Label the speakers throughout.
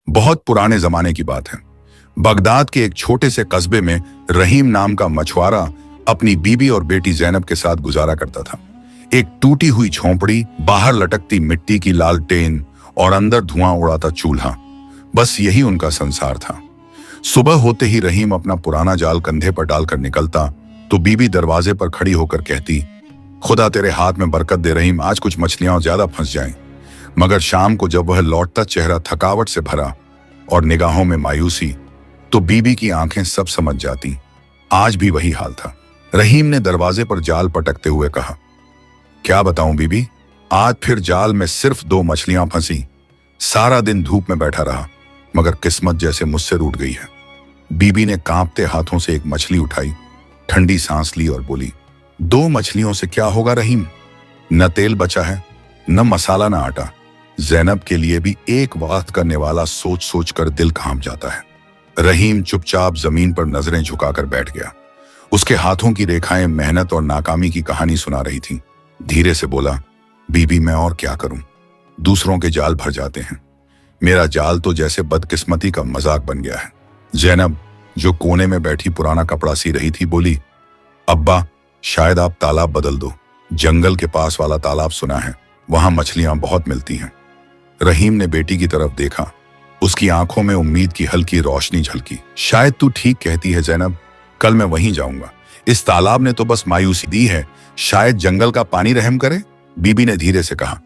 Speaker 1: बहुत पुराने जमाने की बात है। बगदाद के एक छोटे से कस्बे में रहीम नाम का मछुआरा अपनी बीबी और बेटी जैनब के साथ गुजारा करता था। एक टूटी हुई झोंपड़ी, बाहर लटकती मिट्टी की लालटेन और अंदर धुआं उड़ाता चूल्हा, बस यही उनका संसार था। सुबह होते ही रहीम अपना पुराना जाल कंधे पर डालकर निकलता तो बीबी दरवाजे पर खड़ी होकर कहती, खुदा तेरे हाथ में बरकत दे रहीम, आज कुछ मछलियां ज्यादा फंस जाएं। मगर शाम को जब वह लौटता, चेहरा थकावट से भरा और निगाहों में मायूसी, तो बीबी की आंखें सब समझ जाती। आज भी वही हाल था। रहीम ने दरवाजे पर जाल पटकते हुए कहा, क्या बताऊं बीबी, आज फिर जाल में सिर्फ 2 मछलियां फंसी। सारा दिन धूप में बैठा रहा, मगर किस्मत जैसे मुझसे रूठ गई है। बीबी ने कांपते हाथों से एक मछली उठाई, ठंडी सांस ली और बोली, 2 मछलियों से क्या होगा रहीम, न तेल बचा है, न मसाला, न आटा। जैनब के लिए भी एक वक्त करने वाला सोच सोच कर दिल कांप जाता है। रहीम चुपचाप जमीन पर नजरें झुकाकर बैठ गया। उसके हाथों की रेखाएं मेहनत और नाकामी की कहानी सुना रही थीं। धीरे से बोला, बीबी मैं और क्या करूं, दूसरों के जाल भर जाते हैं, मेरा जाल तो जैसे बदकिस्मती का मजाक बन गया है। जैनब, जो कोने में बैठी पुराना कपड़ा सी रही थी, बोली, अब्बा शायद आप तालाब बदल दो, जंगल के पास वाला तालाब सुना है, वहां मछलियां बहुत मिलती हैं। रहीम ने बेटी की तरफ देखा, उसकी आंखों में उम्मीद की हल्की रोशनी झलकी। शायद तू ठीक कहती है जैनब, कल मैं वहीं जाऊंगा। इस तालाब ने तो बस मायूसी दी है, शायद जंगल का पानी रहम करे। बीबी ने धीरे से कहा,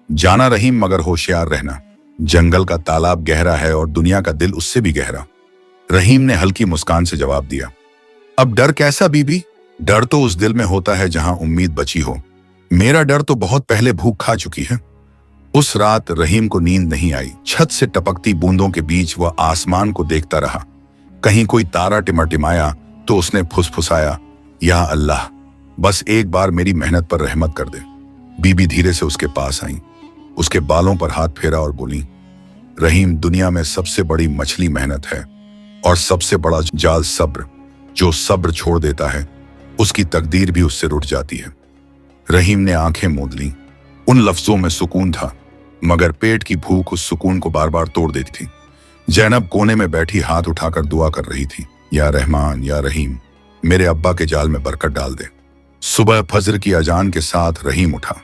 Speaker 1: जाना रहीम, मगर होशियार रहना, जंगल का तालाब गहरा है और दुनिया का दिल उससे भी गहरा। रहीम ने हल्की मुस्कान से जवाब दिया, अब डर कैसा बीबी, डर तो उस दिल में होता है जहां उम्मीद बची हो। मेरा डर तो बहुत पहले भूख खा चुकी है। उस रात रहीम को नींद नहीं आई। छत से टपकती बूंदों के बीच वह आसमान को देखता रहा। कहीं कोई तारा टिमटिमाया तो उसने फुसफुसाया, या अल्लाह, बस एक बार मेरी मेहनत पर रहमत कर दे। बीबी धीरे से उसके पास आई, उसके बालों पर हाथ फेरा और बोली, रहीम, दुनिया में सबसे बड़ी मछली मेहनत है और सबसे बड़ा जाल सब्र। जो सब्र छोड़ देता है उसकी तकदीर भी उससे रुठ जाती है। रहीम ने आंखें मूंद लीं। उन लफ्जों में सुकून था, मगर पेट की भूख उस सुकून को बार बार तोड़ देती थी। जैनब कोने में बैठी हाथ उठाकर दुआ कर रही थी, या रहमान, या रहीम, मेरे अब्बा के जाल में बरकत डाल दे। सुबह फजर की अजान के साथ रहीम उठा,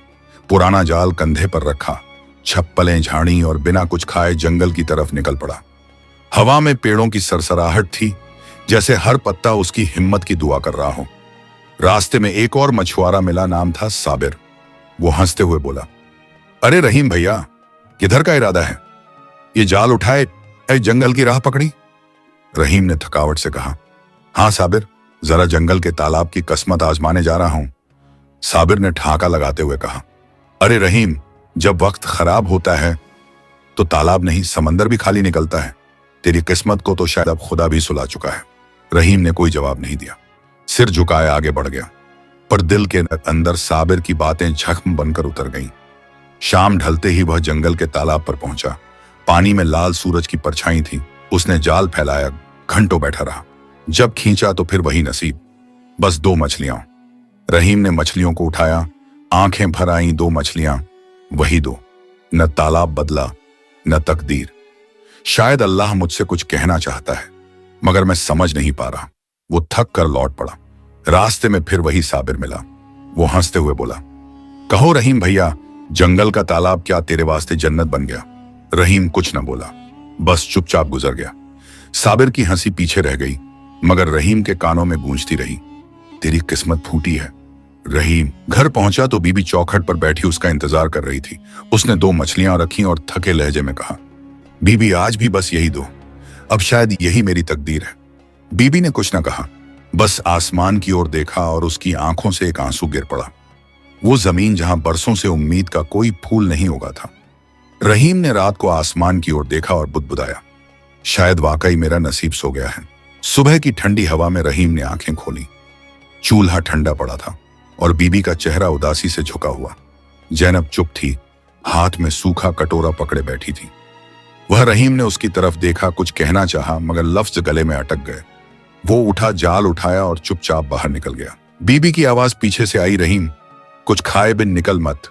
Speaker 1: पुराना जाल कंधे पर रखा, छप्पलें झाड़ी और बिना कुछ खाए जंगल की तरफ निकल पड़ा। हवा में पेड़ों की सरसराहट थी, जैसे हर पत्ता उसकी हिम्मत की दुआ कर रहा हो। रास्ते में एक और मछुआरा मिला, नाम था साबिर। वो हंसते हुए बोला, अरे रहीम भैया, किधर का इरादा है, ये जाल उठाए जंगल की राह पकड़ी। रहीम ने थकावट से कहा, हाँ साबिर, जरा जंगल के तालाब की किस्मत आजमाने जा रहा हूं। साबिर ने ठहाका लगाते हुए कहा, अरे रहीम, जब वक्त खराब होता है तो तालाब नहीं, समंदर भी खाली निकलता है। तेरी किस्मत को तो शायद अब खुदा भी सुला चुका है। रहीम ने कोई जवाब नहीं दिया, सिर झुकाए आगे बढ़ गया, पर दिल के अंदर साबिर की बातें जख्म बनकर उतर गईं। शाम ढलते ही वह जंगल के तालाब पर पहुंचा। पानी में लाल सूरज की परछाई थी। उसने जाल फैलाया, घंटों बैठा रहा। जब खींचा तो फिर वही नसीब, बस 2 मछलियां। रहीम ने मछलियों को उठाया, आंखें भर आईं 2 मछलियां, वही 2। न तालाब बदला, न तकदीर। शायद अल्लाह मुझसे कुछ कहना चाहता है, मगर मैं समझ नहीं पा रहा। वो थक कर लौट पड़ा। रास्ते में फिर वही साबिर मिला। वो हंसते हुए बोला, कहो रहीम भैया, जंगल का तालाब क्या तेरे वास्ते जन्नत बन गया। रहीम कुछ न बोला, बस चुपचाप गुजर गया। साबिर की हंसी पीछे रह गई, मगर रहीम के कानों में गूंजती रही, तेरी किस्मत फूटी है। रहीम घर पहुंचा तो बीबी चौखट पर बैठी उसका इंतजार कर रही थी। उसने 2 मछलियां रखी और थके लहजे में कहा, बीबी आज भी बस यही 2, अब शायद यही मेरी तकदीर है। बीबी ने कुछ न कहा, बस आसमान की ओर देखा और उसकी आंखों से एक आंसू गिर पड़ा। वो जमीन जहां बरसों से उम्मीद का कोई फूल नहीं उगा था। रहीम ने रात को आसमान की ओर देखा और बुदबुदाया, शायद वाकई मेरा नसीब सो गया है। सुबह की ठंडी हवा में रहीम ने आंखें खोली। चूल्हा ठंडा पड़ा था और बीबी का चेहरा उदासी से झुका हुआ। जैनब चुप थी, हाथ में सूखा कटोरा पकड़े बैठी थी। वह रहीम ने उसकी तरफ देखा, कुछ कहना चाहा, मगर लफ्ज गले में अटक गए। वो उठा, जाल उठाया और चुपचाप बाहर निकल गया। बीबी की आवाज पीछे से आई, रहीम कुछ खाए बिन निकल मत,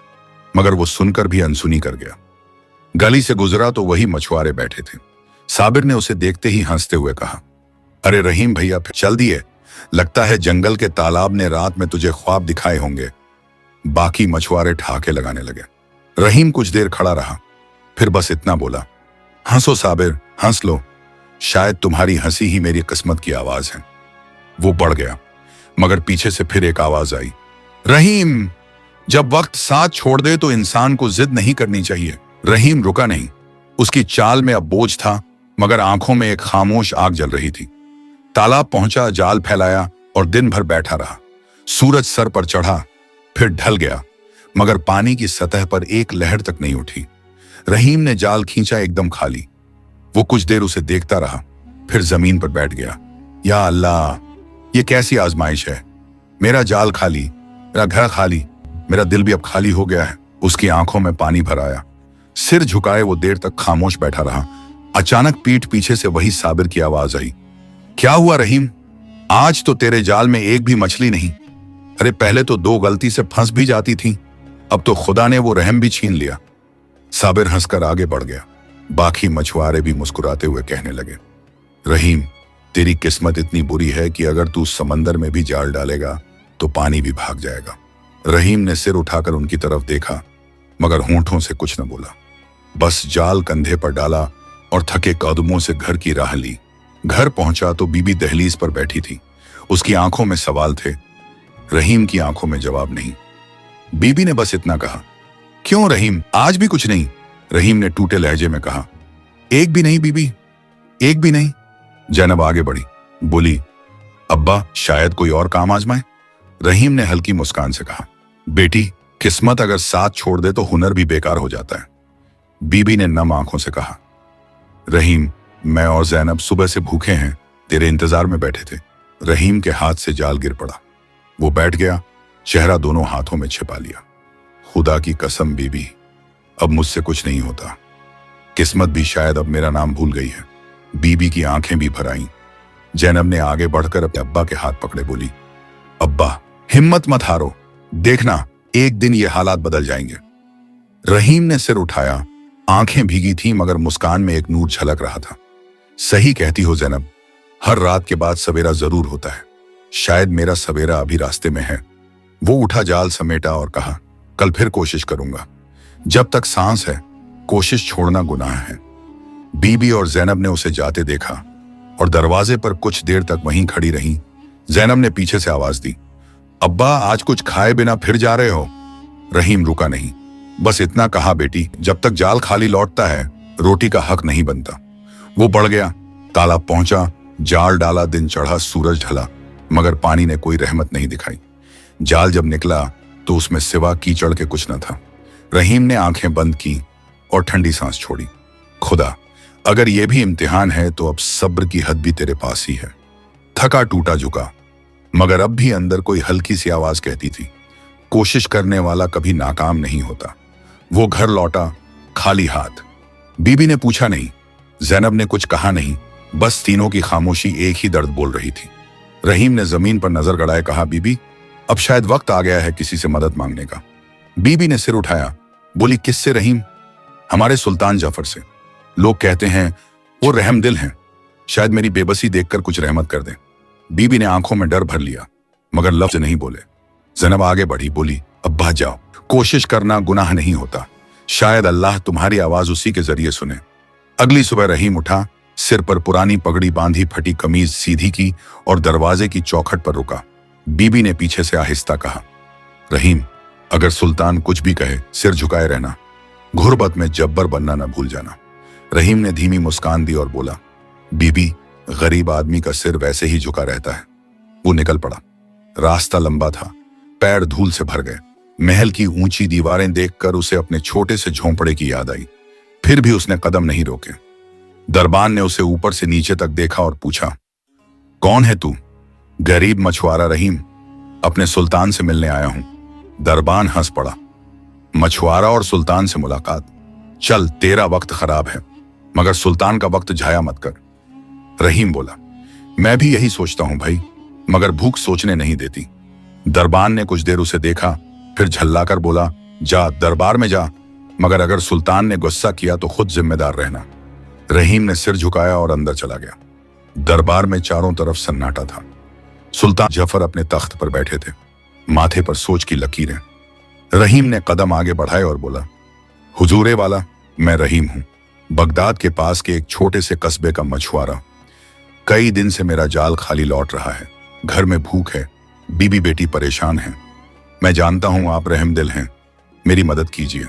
Speaker 1: मगर वो सुनकर भी अनसुनी कर गया। गली से गुजरा तो वही मछुआरे बैठे थे। साबिर ने उसे देखते ही हंसते हुए कहा, अरे रहीम भैया फिर चल दिए, लगता है जंगल के तालाब ने रात में तुझे ख्वाब दिखाए होंगे। बाकी मछुआरे ठहाके लगाने लगे। रहीम कुछ देर खड़ा रहा, फिर बस इतना बोला, हंसो साबिर, हंस लो, शायद तुम्हारी हंसी ही मेरी किस्मत की आवाज है। वो बढ़ गया, मगर पीछे से फिर एक आवाज आई, रहीम, जब वक्त साथ छोड़ दे तो इंसान को जिद नहीं करनी चाहिए। रहीम रुका नहीं। उसकी चाल में अब बोझ था, मगर आंखों में एक खामोश आग जल रही थी। तालाब पहुंचा, जाल फैलाया और दिन भर बैठा रहा। सूरज सर पर चढ़ा, फिर ढल गया, मगर पानी की सतह पर एक लहर तक नहीं उठी। रहीम ने जाल खींचा, एकदम खाली। वो कुछ देर उसे देखता रहा, फिर जमीन पर बैठ गया। या अल्लाह, ये कैसी आजमाइश है। मेरा जाल खाली, मेरा घर खाली, मेरा दिल भी अब खाली हो गया है। उसकी आंखों में पानी भर आया। सिर झुकाए वो देर तक खामोश बैठा रहा। अचानक पीठ पीछे से वही साबिर की आवाज आई, क्या हुआ रहीम, आज तो तेरे जाल में एक भी मछली नहीं। अरे पहले तो 2 गलती से फंस भी जाती थी, अब तो खुदा ने वो रहम भी छीन लिया। साबिर हंसकर आगे बढ़ गया। बाकी मछुआरे भी मुस्कुराते हुए कहने लगे, रहीम, तेरी किस्मत इतनी बुरी है कि अगर तू समंदर में भी जाल डालेगा तो पानी भी भाग जाएगा। रहीम ने सिर उठाकर उनकी तरफ देखा, मगर होंठों से कुछ न बोला। बस जाल कंधे पर डाला और थके कदमों से घर की राह ली। घर पहुंचा तो बीबी दहलीज पर बैठी थी। उसकी आंखों में सवाल थे, रहीम की आंखों में जवाब नहीं। बीबी ने बस इतना कहा, क्यों रहीम, आज भी कुछ नहीं? रहीम ने टूटे लहजे में कहा, एक भी नहीं बीबी, एक भी नहीं। जैनब आगे बढ़ी, बोली, अब्बा शायद कोई और काम आजमाए। रहीम ने हल्की मुस्कान से कहा, बेटी, किस्मत अगर साथ छोड़ दे तो हुनर भी बेकार हो जाता है। बीबी ने नम आंखों से कहा, रहीम, मैं और जैनब सुबह से भूखे हैं, तेरे इंतजार में बैठे थे। रहीम के हाथ से जाल गिर पड़ा। वो बैठ गया, चेहरा दोनों हाथों में छिपा लिया। खुदा की कसम बीबी, अब मुझसे कुछ नहीं होता। किस्मत भी शायद अब मेरा नाम भूल गई है। बीबी की आंखें भी भर आईं। जैनब ने आगे बढ़कर अपने अब्बा के हाथ पकड़े बोली, अब्बा हिम्मत मत हारो, देखना एक दिन ये हालात बदल जाएंगे। रहीम ने सिर उठाया। आंखें भीगी थीं, मगर मुस्कान में एक नूर झलक रहा था। सही कहती हो जैनब, हर रात के बाद सवेरा जरूर होता है। शायद मेरा सवेरा अभी रास्ते में है। वो उठा, जाल समेटा और कहा, कल फिर कोशिश करूंगा। जब तक सांस है कोशिश छोड़ना गुनाह है। बीबी और जैनब ने उसे जाते देखा और दरवाजे पर कुछ देर तक वहीं खड़ी रहीं। जैनब ने पीछे से आवाज दी, अब्बा आज कुछ खाए बिना फिर जा रहे हो? रहीम रुका नहीं, बस इतना कहा, बेटी, जब तक जाल खाली लौटता है रोटी का हक नहीं बनता। वो बढ़ गया, तालाब पहुंचा, जाल डाला, दिन चढ़ा, सूरज ढला, मगर पानी ने कोई रहमत नहीं दिखाई। जाल जब निकला तो उसमें सिवा कीचड़ के कुछ न था। रहीम ने आंखें बंद की और ठंडी सांस छोड़ी। खुदा, अगर यह भी इम्तिहान है तो अब सब्र की हद भी तेरे पास ही है। थका टूटा झुका, मगर अब भी अंदर कोई हल्की सी आवाज कहती थी, कोशिश करने वाला कभी नाकाम नहीं होता। वो घर लौटा खाली हाथ। बीबी ने पूछा नहीं, जैनब ने कुछ कहा नहीं, बस तीनों की खामोशी एक ही दर्द बोल रही थी। रहीम ने जमीन पर नजर गड़ाए कहा, बीबी, अब शायद वक्त आ गया है किसी से मदद मांगने का। बीबी ने सिर उठाया, बोली, किससे रहीम? हमारे सुल्तान जाफर से। लोग कहते हैं वो रहम दिल हैं, शायद मेरी बेबसी देखकर कुछ रहमत कर दें। बीबी ने आंखों में डर भर लिया, मगर लफ्ज नहीं बोले। जैनब आगे बढ़ी, बोली, अब्बा जाओ, कोशिश करना गुनाह नहीं होता। शायद अल्लाह तुम्हारी आवाज उसी के जरिए सुने। अगली सुबह रहीम उठा, सिर पर पुरानी पगड़ी बांधी, फटी कमीज सीधी की और दरवाजे की चौखट पर रुका। बीबी ने पीछे से आहिस्ता कहा, रहीम, अगर सुल्तान कुछ भी कहे सिर झुकाए रहना, गुर्बत में जब्बर बनना न भूल जाना। रहीम ने धीमी मुस्कान दी और बोला, बीबी, गरीब आदमी का सिर वैसे ही झुका रहता है। वो निकल पड़ा। रास्ता लंबा था, पैर धूल से भर गए। महल की ऊंची दीवारें देखकर उसे अपने छोटे से झोंपड़े की याद आई। फिर भी उसने कदम नहीं रोके। दरबान ने उसे ऊपर से नीचे तक देखा और पूछा, कौन है तू? गरीब मछुआरा रहीम, अपने सुल्तान से मिलने आया हूं। दरबान हंस पड़ा, मछुआरा और सुल्तान से मुलाकात? चल, तेरा वक्त खराब है, मगर सुल्तान का वक्त जाया मत कर। रहीम बोला, मैं भी यही सोचता हूं भाई, मगर भूख सोचने नहीं देती। दरबान ने कुछ देर उसे देखा, फिर झल्लाकर बोला, जा दरबार में जा, मगर अगर सुल्तान ने गुस्सा किया तो खुद जिम्मेदार रहना। रहीम ने सिर झुकाया और अंदर चला गया। दरबार में चारों तरफ सन्नाटा था। सुल्तान जफर अपने तख्त पर बैठे थे, माथे पर सोच की लकीरें। रहीम ने कदम आगे बढ़ाए और बोला, हुजूरे वाला, मैं रहीम हूं, बगदाद के पास के एक छोटे से कस्बे का मछुआरा। कई दिन से मेरा जाल खाली लौट रहा है। घर में भूख है, बीबी बेटी परेशान है। मैं जानता हूं आप रहमदिल हैं, मेरी मदद कीजिए।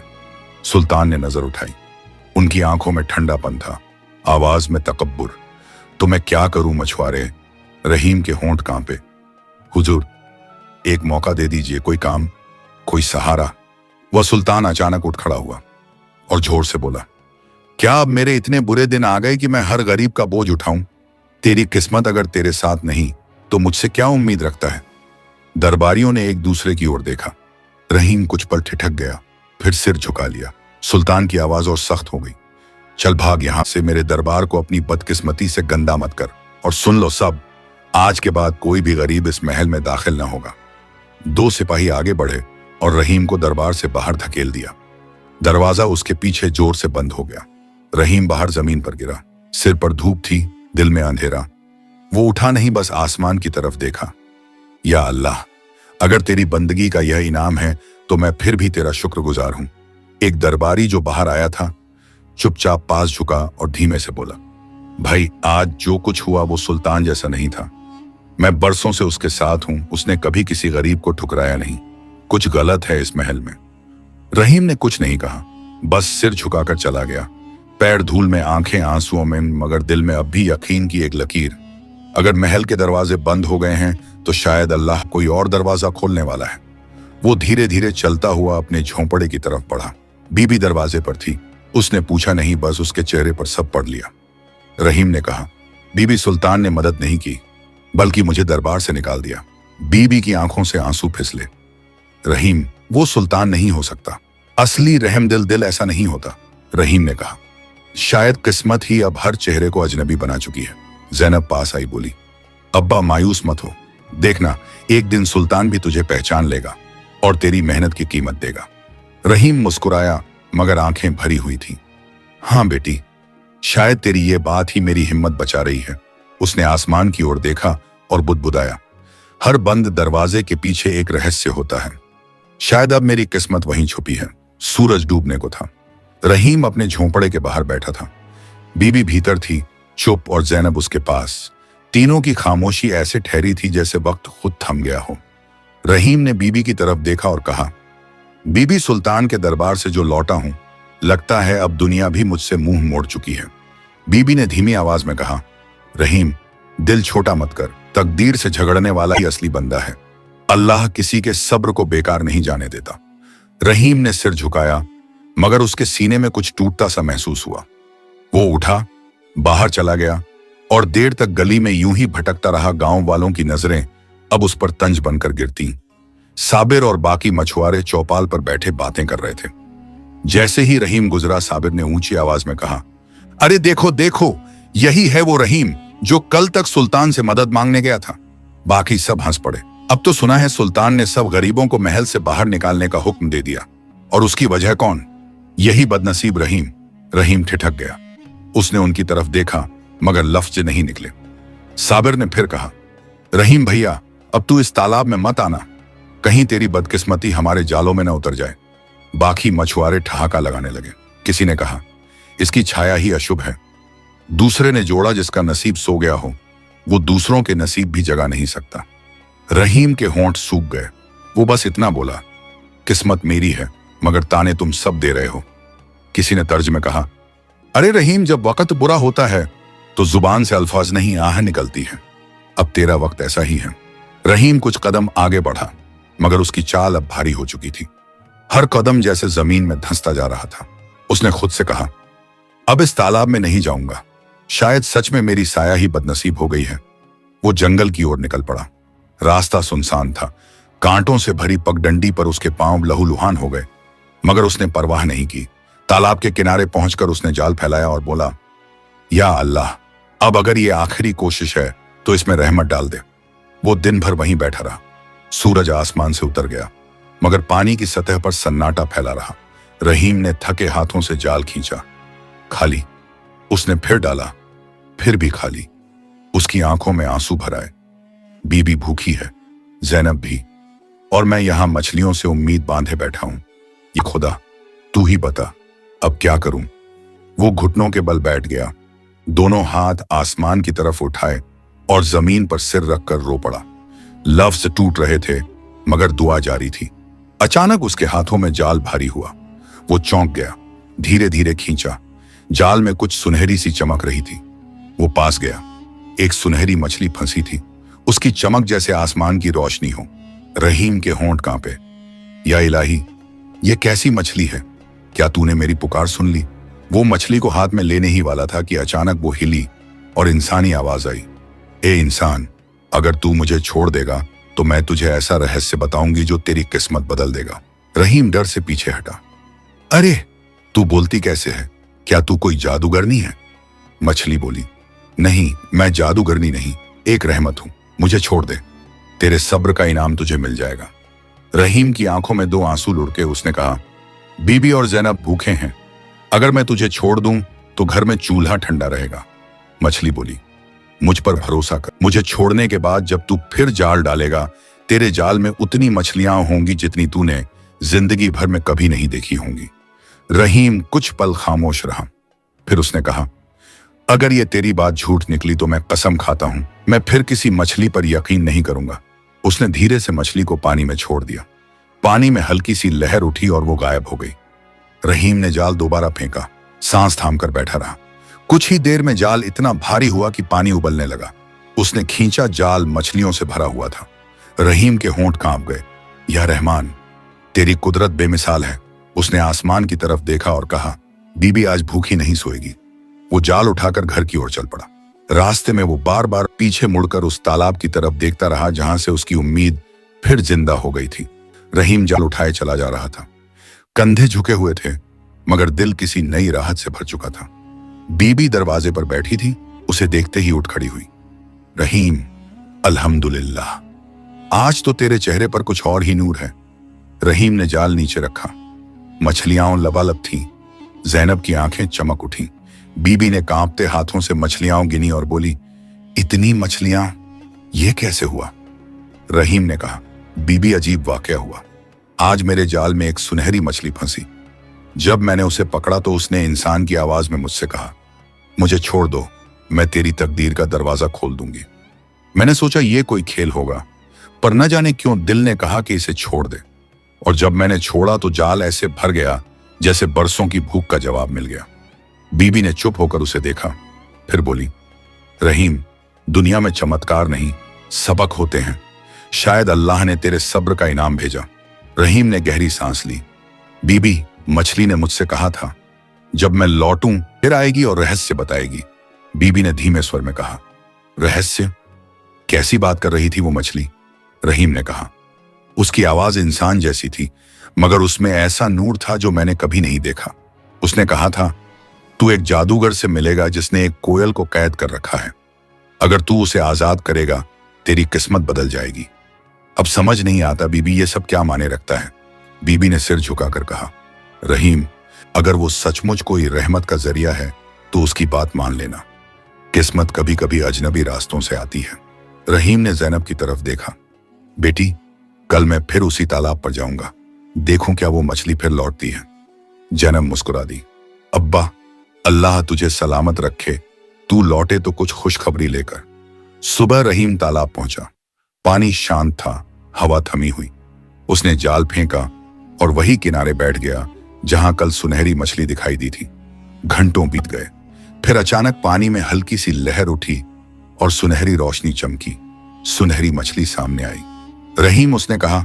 Speaker 1: सुल्तान ने नजर उठाई। उनकी आंखों में ठंडापन था, आवाज में तकब्बुर। तो मैं क्या करूं मछुआरे? रहीम के होंठ कांपे। हुजूर, एक मौका दे दीजिए, कोई काम, कोई सहारा। वह सुल्तान अचानक उठ खड़ा हुआ और जोर से बोला, क्या अब मेरे इतने बुरे दिन आ गए कि मैं हर गरीब का बोझ उठाऊं? तेरी किस्मत अगर तेरे साथ नहीं तो मुझसे क्या उम्मीद रखता है? दरबारियों ने एक दूसरे की ओर देखा। रहीम कुछ पल ठिठक गया, फिर सिर झुका लिया। सुल्तान की आवाज और सख्त हो गई, चल भाग यहां से, मेरे दरबार को अपनी बदकिस्मती से गंदा मत कर। और सुन लो सब, आज के बाद कोई भी गरीब इस महल में दाखिल न होगा। दो सिपाही आगे बढ़े और रहीम को दरबार से बाहर धकेल दिया। दरवाजा उसके पीछे जोर से बंद हो गया। रहीम बाहर जमीन पर गिरा। सिर पर धूप थी, दिल में अंधेरा। वो उठा नहीं, बस आसमान की तरफ देखा। या अल्लाह, अगर तेरी बंदगी का यह इनाम है तो मैं फिर भी तेरा शुक्रगुजार हूं। एक दरबारी जो बाहर आया था चुपचाप पास झुका और धीमे से बोला, भाई, आज जो कुछ हुआ वो सुल्तान जैसा नहीं था। मैं बरसों से उसके साथ हूं, उसने कभी किसी गरीब को ठुकराया नहीं। कुछ गलत है इस महल में। रहीम ने कुछ नहीं कहा, बस सिर झुकाकर चला गया। पैर धूल में, आंखें आंसुओं में, मगर दिल में अब भी यकीन की एक लकीर। अगर महल के दरवाजे बंद हो गए हैं तो शायद अल्लाह कोई और दरवाजा खोलने वाला है। वो धीरे धीरे चलता हुआ अपने झोंपड़े की तरफ बढ़ा। बीबी दरवाजे पर थी। उसने पूछा नहीं, बस उसके चेहरे पर सब पढ़ लिया। रहीम ने कहा, बीबी, सुल्तान ने मदद नहीं की बल्कि मुझे दरबार से निकाल दिया। बीबी की आंखों से आंसू फिसले। रहीम, वो सुल्तान नहीं हो सकता। असली रहमदिल दिल ऐसा नहीं होता। रहीम ने कहा, शायद किस्मत ही अब हर चेहरे को अजनबी बना चुकी है। ज़ैनब पास आई, बोली, अब्बा मायूस मत हो, देखना एक दिन सुल्तान भी तुझे पहचान लेगा और तेरी मेहनत की कीमत देगा। रहीम मुस्कुराया मगर आंखें भरी हुई थीं। हाँ बेटी, शायद तेरी ये बात ही मेरी हिम्मत बचा रही है। उसने आसमान की ओर देखा और बुदबुदाया, हर बंद दरवाजे के पीछे एक रहस्य होता है। शायद अब मेरी किस्मत वहीं छुपी है। सूरज डूबने को था। रहीम अपने झोंपड़े के बाहर बैठा था। बीबी भीतर थी, चुप, और ज़ैनब उसके पास। तीनों की खामोशी ऐसे ठहरी थी जैसे वक्त खुद थम गया हो। रहीम ने बीबी की तरफ देखा और कहा, बीबी, सुल्तान के दरबार से जो लौटा हूं, लगता है अब दुनिया भी मुझसे मुंह मोड़ चुकी है। बीबी ने धीमी आवाज में कहा, रहीम, दिल छोटा मत कर। तकदीर से झगड़ने वाला ही असली बंदा है। अल्लाह किसी के सब्र को बेकार नहीं जाने देता। रहीम ने सिर झुकाया मगर उसके सीने में कुछ टूटता सा महसूस हुआ। वो उठा, बाहर चला गया और देर तक गली में यूं ही भटकता रहा। गांव वालों की नजरें अब उस पर तंज बनकर गिरती। साबिर और बाकी मछुआरे चौपाल पर बैठे बातें कर रहे थे। जैसे ही रहीम गुजरा, साबिर ने ऊंची आवाज में कहा, अरे देखो देखो, यही है वो रहीम जो कल तक सुल्तान से मदद मांगने गया था। बाकी सब हंस पड़े। अब तो सुना है सुल्तान ने सब गरीबों को महल से बाहर निकालने का हुक्म दे दिया। और उसकी वजह कौन? यही बदनसीब रहीम। रहीम ठिठक गया। उसने उनकी तरफ देखा मगर लफ्ज नहीं निकले। साबिर ने फिर कहा, रहीम भैया, अब तू इस तालाब में मत आना, कहीं तेरी बदकिस्मती हमारे जालों में न उतर जाए। बाकी मछुआरे ठहाका लगाने लगे। किसी ने कहा, इसकी छाया ही अशुभ है। दूसरे ने जोड़ा, जिसका नसीब सो गया हो वो दूसरों के नसीब भी जगा नहीं सकता। रहीम के होंठ सूख गए। वो बस इतना बोला, किस्मत मेरी है मगर ताने तुम सब दे रहे हो। किसी ने तर्ज में कहा, अरे रहीम, जब वक्त बुरा होता है तो जुबान से अल्फाज नहीं, आह निकलती है। अब तेरा वक्त ऐसा ही है। रहीम कुछ कदम आगे बढ़ा मगर उसकी चाल अब भारी हो चुकी थी। हर कदम जैसे जमीन में धंसता जा रहा था। उसने खुद से कहा, अब इस तालाब में नहीं जाऊंगा। शायद सच में मेरी साया ही बदनसीब हो गई है। वो जंगल की ओर निकल पड़ा। रास्ता सुनसान था। कांटों से भरी पगडंडी पर उसके पांव लहूलुहान हो गए मगर उसने परवाह नहीं की। तालाब के किनारे पहुंचकर उसने जाल फैलाया और बोला, या अल्लाह, अब अगर ये आखिरी कोशिश है तो इसमें रहमत डाल दे। वो दिन भर वहीं बैठा रहा। सूरज आसमान से उतर गया मगर पानी की सतह पर सन्नाटा फैला रहा। रहीम ने थके हाथों से जाल खींचा, खाली। उसने फिर डाला, फिर भी खाली। उसकी आंखों में आंसू भर आए। बीबी भूखी है, जैनब भी, और मैं यहां मछलियों से उम्मीद बांधे बैठा हूं। ये खुदा, तू ही बता, अब क्या करूं? वो घुटनों के बल बैठ गया, दोनों हाथ आसमान की तरफ उठाए और जमीन पर सिर रखकर रो पड़ा। लफ्ज टूट रहे थे मगर दुआ जारी थी। अचानक उसके हाथों में जाल भारी हुआ। वो चौंक गया, धीरे धीरे खींचा। जाल में कुछ सुनहरी सी चमक रही थी। वो पास गया। एक सुनहरी मछली फंसी थी, उसकी चमक जैसे आसमान की रोशनी हो। रहीम के होंठ कांपे। या इलाही, ये कैसी मछली है? क्या तूने मेरी पुकार सुन ली? वो मछली को हाथ में लेने ही वाला था कि अचानक वो हिली और इंसानी आवाज आई। ए इंसान, अगर तू मुझे छोड़ देगा तो मैं तुझे ऐसा रहस्य बताऊंगी जो तेरी किस्मत बदल देगा। रहीम डर से पीछे हटा। अरे, तू बोलती कैसे है? क्या तू कोई जादूगरनी है? मछली बोली, नहीं, मैं जादूगरनी नहीं, एक रहमत हूं। मुझे छोड़ दे, तेरे सब्र का इनाम तुझे मिल जाएगा। रहीम की आंखों में 2 आंसू लुढ़के उसने कहा, बीबी और जैनब भूखे हैं, अगर मैं तुझे छोड़ दूं तो घर में चूल्हा ठंडा रहेगा। मछली बोली, मुझ पर भरोसा कर, मुझे छोड़ने के बाद जब तू फिर जाल डालेगा, तेरे जाल में उतनी मछलियां होंगी जितनी तूने जिंदगी भर में कभी नहीं देखी होंगी। रहीम कुछ पल खामोश रहा, फिर उसने कहा, अगर ये तेरी बात झूठ निकली तो मैं कसम खाता हूं, मैं फिर किसी मछली पर यकीन नहीं करूंगा। उसने धीरे से मछली को पानी में छोड़ दिया। पानी में हल्की सी लहर उठी और वो गायब हो गई। रहीम ने जाल दोबारा फेंका, सांस थामकर बैठा रहा। कुछ ही देर में जाल इतना भारी हुआ कि पानी उबलने लगा। उसने खींचा, जाल मछलियों से भरा हुआ था। रहीम के होंठ कांप गए। या रहमान, तेरी कुदरत बेमिसाल है। उसने आसमान की तरफ देखा और कहा, बीबी आज भूखी नहीं सोएगी। वो जाल उठाकर घर की ओर चल पड़ा। रास्ते में वो बार बार पीछे मुड़कर उस तालाब की तरफ देखता रहा जहां से उसकी उम्मीद फिर जिंदा हो गई थी। रहीम जाल उठाए चला जा रहा था। कंधे झुके हुए थे मगर दिल किसी नई राहत से भर चुका था। बीबी दरवाजे पर बैठी थी, उसे देखते ही उठ खड़ी हुई। रहीम, अल्हम्दुलिल्लाह, आज तो तेरे चेहरे पर कुछ और ही नूर है। रहीम ने जाल नीचे रखा। मछलियां लबालब थीं। जैनब की आंखें चमक उठी। बीबी ने कांपते हाथों से मछलियां गिनी और बोली, इतनी मछलियां, ये कैसे हुआ? रहीम ने कहा, बीबी, अजीब वाकया हुआ। आज मेरे जाल में एक सुनहरी मछली फंसी। जब मैंने उसे पकड़ा तो उसने इंसान की आवाज में मुझसे कहा, मुझे छोड़ दो, मैं तेरी तकदीर का दरवाजा खोल दूंगी। मैंने सोचा ये कोई खेल होगा, पर न जाने क्यों दिल ने कहा कि इसे छोड़ दे। और जब मैंने छोड़ा तो जाल ऐसे भर गया जैसे बरसों की भूख का जवाब मिल गया। बीबी ने चुप होकर उसे देखा, फिर बोली, रहीम, दुनिया में चमत्कार नहीं, सबक होते हैं। शायद अल्लाह ने तेरे सब्र का इनाम भेजा। रहीम ने गहरी सांस ली। बीबी, मछली ने मुझसे कहा था, जब मैं लौटूं फिर आएगी और रहस्य बताएगी। बीबी ने धीमे स्वर में कहा, रहस्य? कैसी बात कर रही थी वो मछली? रहीम ने कहा। उसकी आवाज इंसान जैसी थी मगर उसमें ऐसा नूर था जो मैंने कभी नहीं देखा। उसने कहा था, तू एक जादूगर से मिलेगा जिसने एक कोयल को कैद कर रखा है। अगर तू उसे आजाद करेगा तेरी किस्मत बदल जाएगी। अब समझ नहीं आता बीबी, ये सब क्या माने रखता है? बीबी ने सिर झुकाकर कहा, रहीम, अगर वो सचमुच कोई रहमत का जरिया है तो उसकी बात मान लेना। किस्मत कभी कभी अजनबी रास्तों से आती है। रहीम ने जैनब की तरफ देखा। बेटी, कल मैं फिर उसी तालाब पर जाऊंगा, देखूं क्या वो मछली फिर लौटती है। जैनब मुस्कुरा दी। अब्बा, अल्लाह तुझे सलामत रखे, तू लौटे तो कुछ खुशखबरी लेकर। सुबह रहीम तालाब पहुंचा। पानी शांत था, हवा थमी हुई। उसने जाल फेंका और वही किनारे बैठ गया जहां कल सुनहरी मछली दिखाई दी थी। घंटों बीत गए, फिर अचानक पानी में हल्की सी लहर उठी और सुनहरी रोशनी चमकी। सुनहरी मछली सामने आई। रहीम, उसने कहा,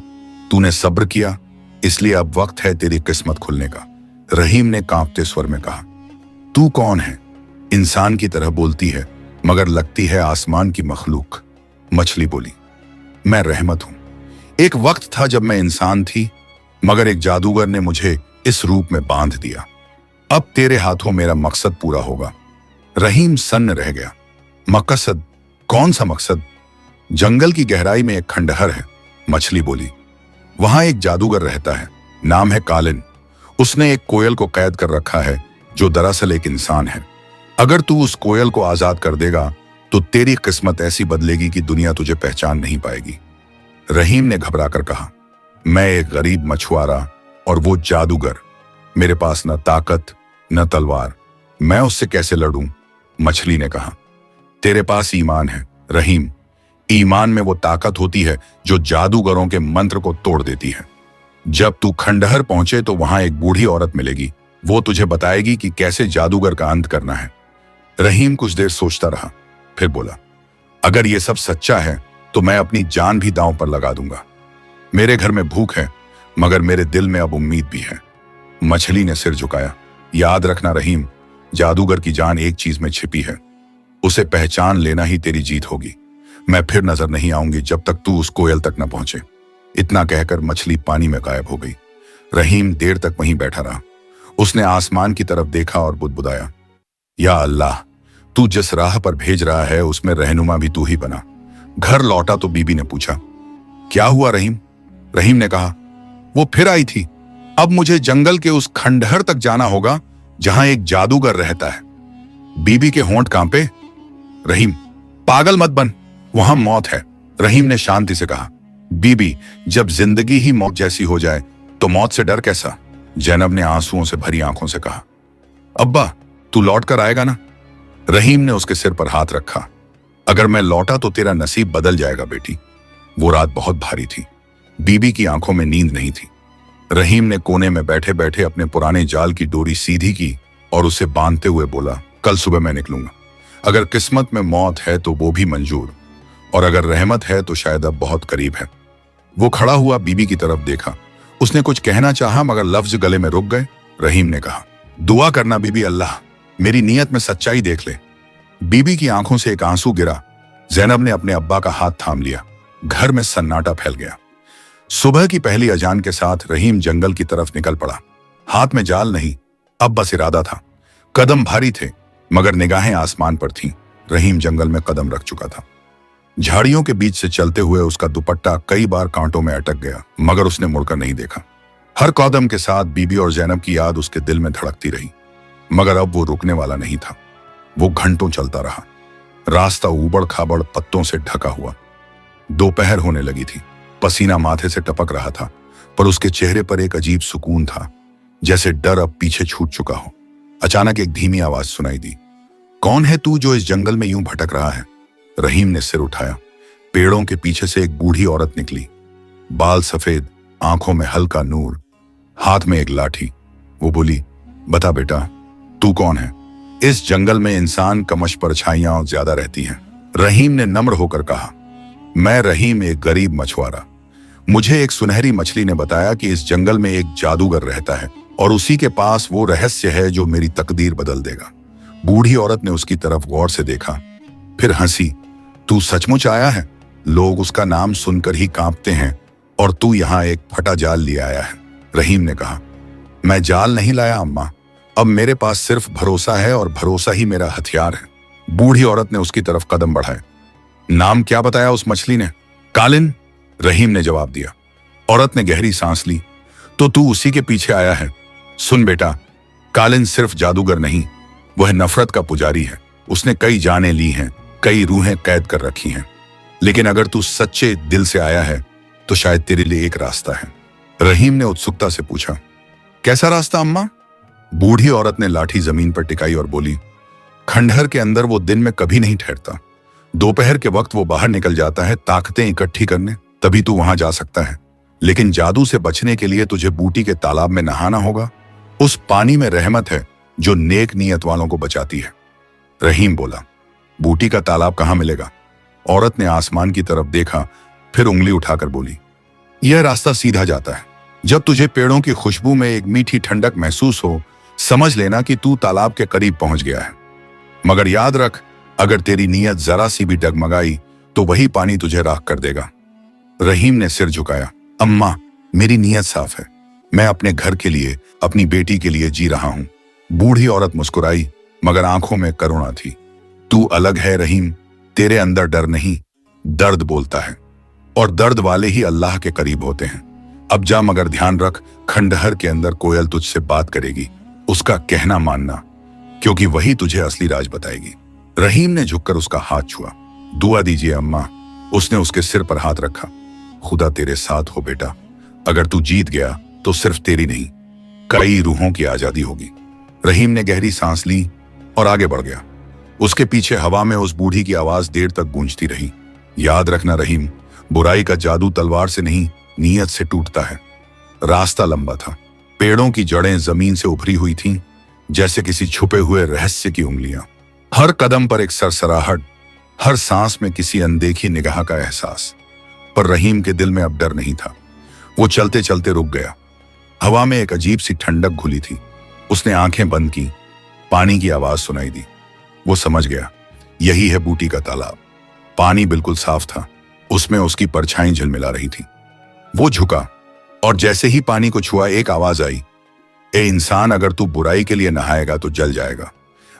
Speaker 1: तूने सब्र किया, इसलिए अब वक्त है तेरी किस्मत खुलने का। रहीम ने कांपते स्वर में कहा, तू कौन है? इंसान की तरह बोलती है मगर लगती है आसमान की मखलूक। मछली बोली, मैं रहमत हूं। एक वक्त था जब मैं इंसान थी मगर एक जादूगर ने मुझे इस रूप में बांध दिया। अब तेरे हाथों मेरा मकसद पूरा होगा। रहीम सन्न रह गया। मकसद? कौन सा मकसद? जंगल की गहराई में एक खंडहर है, मछली बोली। वहां एक जादूगर रहता है, नाम है कालिन। उसने एक कोयल को कैद कर रखा है जो दरअसल एक इंसान है। अगर तू उस कोयल को आजाद कर देगा तो तेरी किस्मत ऐसी बदलेगी कि दुनिया तुझे पहचान नहीं पाएगी। रहीम ने घबराकर कहा, मैं एक गरीब मछुआरा और वो जादूगर, मेरे पास न ताकत न तलवार, मैं उससे कैसे लड़ूं? मछली ने कहा, तेरे पास ईमान है रहीम। ईमान में वो ताकत होती है जो जादूगरों के मंत्र को तोड़ देती है। जब तू खंडहर पहुंचे तो वहां एक बूढ़ी औरत मिलेगी, वो तुझे बताएगी कि कैसे जादूगर का अंत करना है। रहीम कुछ देर सोचता रहा, फिर बोला, अगर ये सब सच्चा है तो मैं अपनी जान भी दांव पर लगा दूंगा। मेरे घर में भूख है मगर मेरे दिल में अब उम्मीद भी है। मछली ने सिर झुकाया, याद रखना रहीम, जादूगर की जान एक चीज में छिपी है, उसे पहचान लेना ही तेरी जीत होगी। मैं फिर नजर नहीं आऊंगी जब तक तू उस कोयल तक न पहुंचे। इतना कहकर मछली पानी में गायब हो गई। रहीम देर तक वहीं बैठा रहा। उसने आसमान की तरफ देखा और बुदबुदाया, या अल्लाह, तू जिस राह पर भेज रहा है उसमें रहनुमा भी तू ही बना। घर लौटा तो बीबी ने पूछा, क्या हुआ रहीम? रहीम ने कहा, वो फिर आई थी। अब मुझे जंगल के उस खंडहर तक जाना होगा जहां एक जादूगर रहता है। बीबी के होंठ कांपे। रहीम, पागल मत बन, वहां मौत है। रहीम ने शांति से कहा, बीबी, जब जिंदगी ही मौत जैसी हो जाए तो मौत से डर कैसा? जैनब ने आंसुओं से भरी आंखों से कहा, अब्बा, तू लौट कर आएगा ना? रहीम ने उसके सिर पर हाथ रखा। अगर मैं लौटा तो तेरा नसीब बदल जाएगा बेटी। वो रात बहुत भारी थी। बीबी की आंखों में नींद नहीं थी। रहीम ने कोने में बैठे बैठे अपने पुराने जाल की डोरी सीधी की और उसे बांधते हुए बोला, कल सुबह मैं निकलूंगा। अगर किस्मत में मौत है तो वो भी मंजूर, और अगर रहमत है तो शायद अब बहुत करीब है। वो खड़ा हुआ बीबी की तरफ देखा। उसने कुछ कहना चाहा मगर लफ्ज गले में रुक गए। रहीम ने कहा, दुआ करना बीबी, अल्लाह मेरी नीयत में सच्चाई देख ले। बीबी की आंखों से एक आंसू गिरा। जैनब ने अपने अब्बा का हाथ थाम लिया। घर में सन्नाटा फैल गया। सुबह की पहली अजान के साथ रहीम जंगल की तरफ निकल पड़ा। हाथ में जाल नहीं, अब बस इरादा था। कदम भारी थे मगर निगाहें आसमान पर थीं। रहीम जंगल में कदम रख चुका था। झाड़ियों के बीच से चलते हुए उसका दुपट्टा कई बार कांटों में अटक गया मगर उसने मुड़कर नहीं देखा। हर कदम के साथ बीबी और जैनब की याद उसके दिल में धड़कती रही, मगर अब वो रुकने वाला नहीं था। वो घंटों चलता रहा। रास्ता ऊबड़ खाबड़ पत्तों से ढका हुआ। दोपहर होने लगी थी। पसीना माथे से टपक रहा था, पर उसके चेहरे पर एक अजीब सुकून था, जैसे डर अब पीछे छूट चुका हो। अचानक एक धीमी आवाज सुनाई दी, कौन है तू जो इस जंगल में यूं भटक रहा है? रहीम ने सिर उठाया। पेड़ों के पीछे से एक बूढ़ी औरत निकली। बाल सफेद, आंखों में हल्का नूर, हाथ में एक लाठी। वो बोली, बता बेटा, तू कौन है? इस जंगल में इंसान कमश परछाइयां ज्यादा रहती हैं। रहीम ने नम्र होकर कहा, मैं रहीम, एक गरीब मछुआरा। मुझे एक सुनहरी मछली ने बताया कि इस जंगल में एक जादूगर रहता है और उसी के पास वो रहस्य है जो मेरी तकदीर बदल देगा। बूढ़ी औरत ने उसकी तरफ गौर से देखा, फिर हंसी। तू सचमुच आया है? लोग उसका नाम सुनकर ही कांपते हैं और तू यहाँ एक फटा जाल लिए आया है। रहीम ने कहा, मैं जाल नहीं लाया अम्मा, अब मेरे पास सिर्फ भरोसा है और भरोसा ही मेरा हथियार है। बूढ़ी औरत ने उसकी तरफ कदम बढ़ाए। नाम क्या बताया उस मछली ने? कालिन, रहीम ने जवाब दिया। औरत ने गहरी सांस ली। तो तू उसी के पीछे आया है? सुन बेटा, कालिन सिर्फ जादूगर नहीं, वह नफरत का पुजारी है। उसने कई जानें ली हैं, कई रूहें कैद कर रखी हैं। लेकिन अगर तू सच्चे दिल से आया है तो शायद तेरे लिए एक रास्ता है। रहीम ने उत्सुकता से पूछा, कैसा रास्ता अम्मा? बूढ़ी औरत ने लाठी जमीन पर टिकाई और बोली, खंडहर के अंदर वो दिन में कभी नहीं ठहरता। दोपहर के वक्त वो बाहर निकल जाता है ताकतें इकट्ठी करने, तभी तू वहां जा सकता है। लेकिन जादू से बचने के लिए तुझे बूटी के तालाब में नहाना होगा। उस पानी में रहमत है जो नेक नीयत वालों को बचाती है। रहीम बोला, बूटी का तालाब कहाँ मिलेगा? औरत ने आसमान की तरफ देखा, फिर उंगली उठाकर बोली, यह रास्ता सीधा जाता है। जब तुझे पेड़ों की खुशबू में एक मीठी ठंडक महसूस हो, समझ लेना कि तू तालाब के करीब पहुंच गया है। मगर याद रख, अगर तेरी नीयत जरा सी भी डगमगाई तो वही पानी तुझे राख कर देगा। रहीम ने सिर झुकाया, अम्मा, मेरी नीयत साफ है। मैं अपने घर के लिए, अपनी बेटी के लिए जी रहा हूं। बूढ़ी औरत मुस्कुराई, मगर आंखों में करुणा थी। तू अलग है रहीम, तेरे अंदर डर नहीं, दर्द बोलता है, और दर्द वाले ही अल्लाह के करीब होते हैं। अब जा, मगर ध्यान रख, खंडहर के अंदर कोयल तुझसे बात करेगी, उसका कहना मानना। क्योंकि वही तुझे असली राज बताएगी। रहीम ने झुककर उसका हाथ छुआ। दुआ दीजिए अम्मा। उसने उसके सिर पर हाथ रखा। खुदा तेरे साथ हो बेटा। अगर तू जीत गया तो सिर्फ तेरी नहीं, कई रूहों की आजादी होगी। रहीम ने गहरी सांस ली और आगे बढ़ गया। उसके पीछे हवा में उस बूढ़ी की आवाज देर तक गूंजती रही। याद रखना रहीम, बुराई का जादू तलवार से नहीं, नीयत से टूटता है। रास्ता लंबा था। पेड़ों की जड़ें जमीन से उभरी हुई थीं, जैसे किसी छुपे हुए रहस्य की उंगलियां। हर कदम पर एक सरसराहट, हर सांस में किसी अनदेखी निगाह का एहसास। पर रहीम के दिल में अब डर नहीं था। वो चलते चलते रुक गया। हवा में एक अजीब सी ठंडक घुली थी। उसने आंखें बंद की। पानी की आवाज सुनाई दी। वो समझ गया, यही है बूटी का तालाब। पानी बिल्कुल साफ था। उसमें उसकी परछाई झिलमिला रही थी। वो झुका और जैसे ही पानी को छुआ, एक आवाज आई, ए इंसान, अगर तू बुराई के लिए नहाएगा तो जल जाएगा,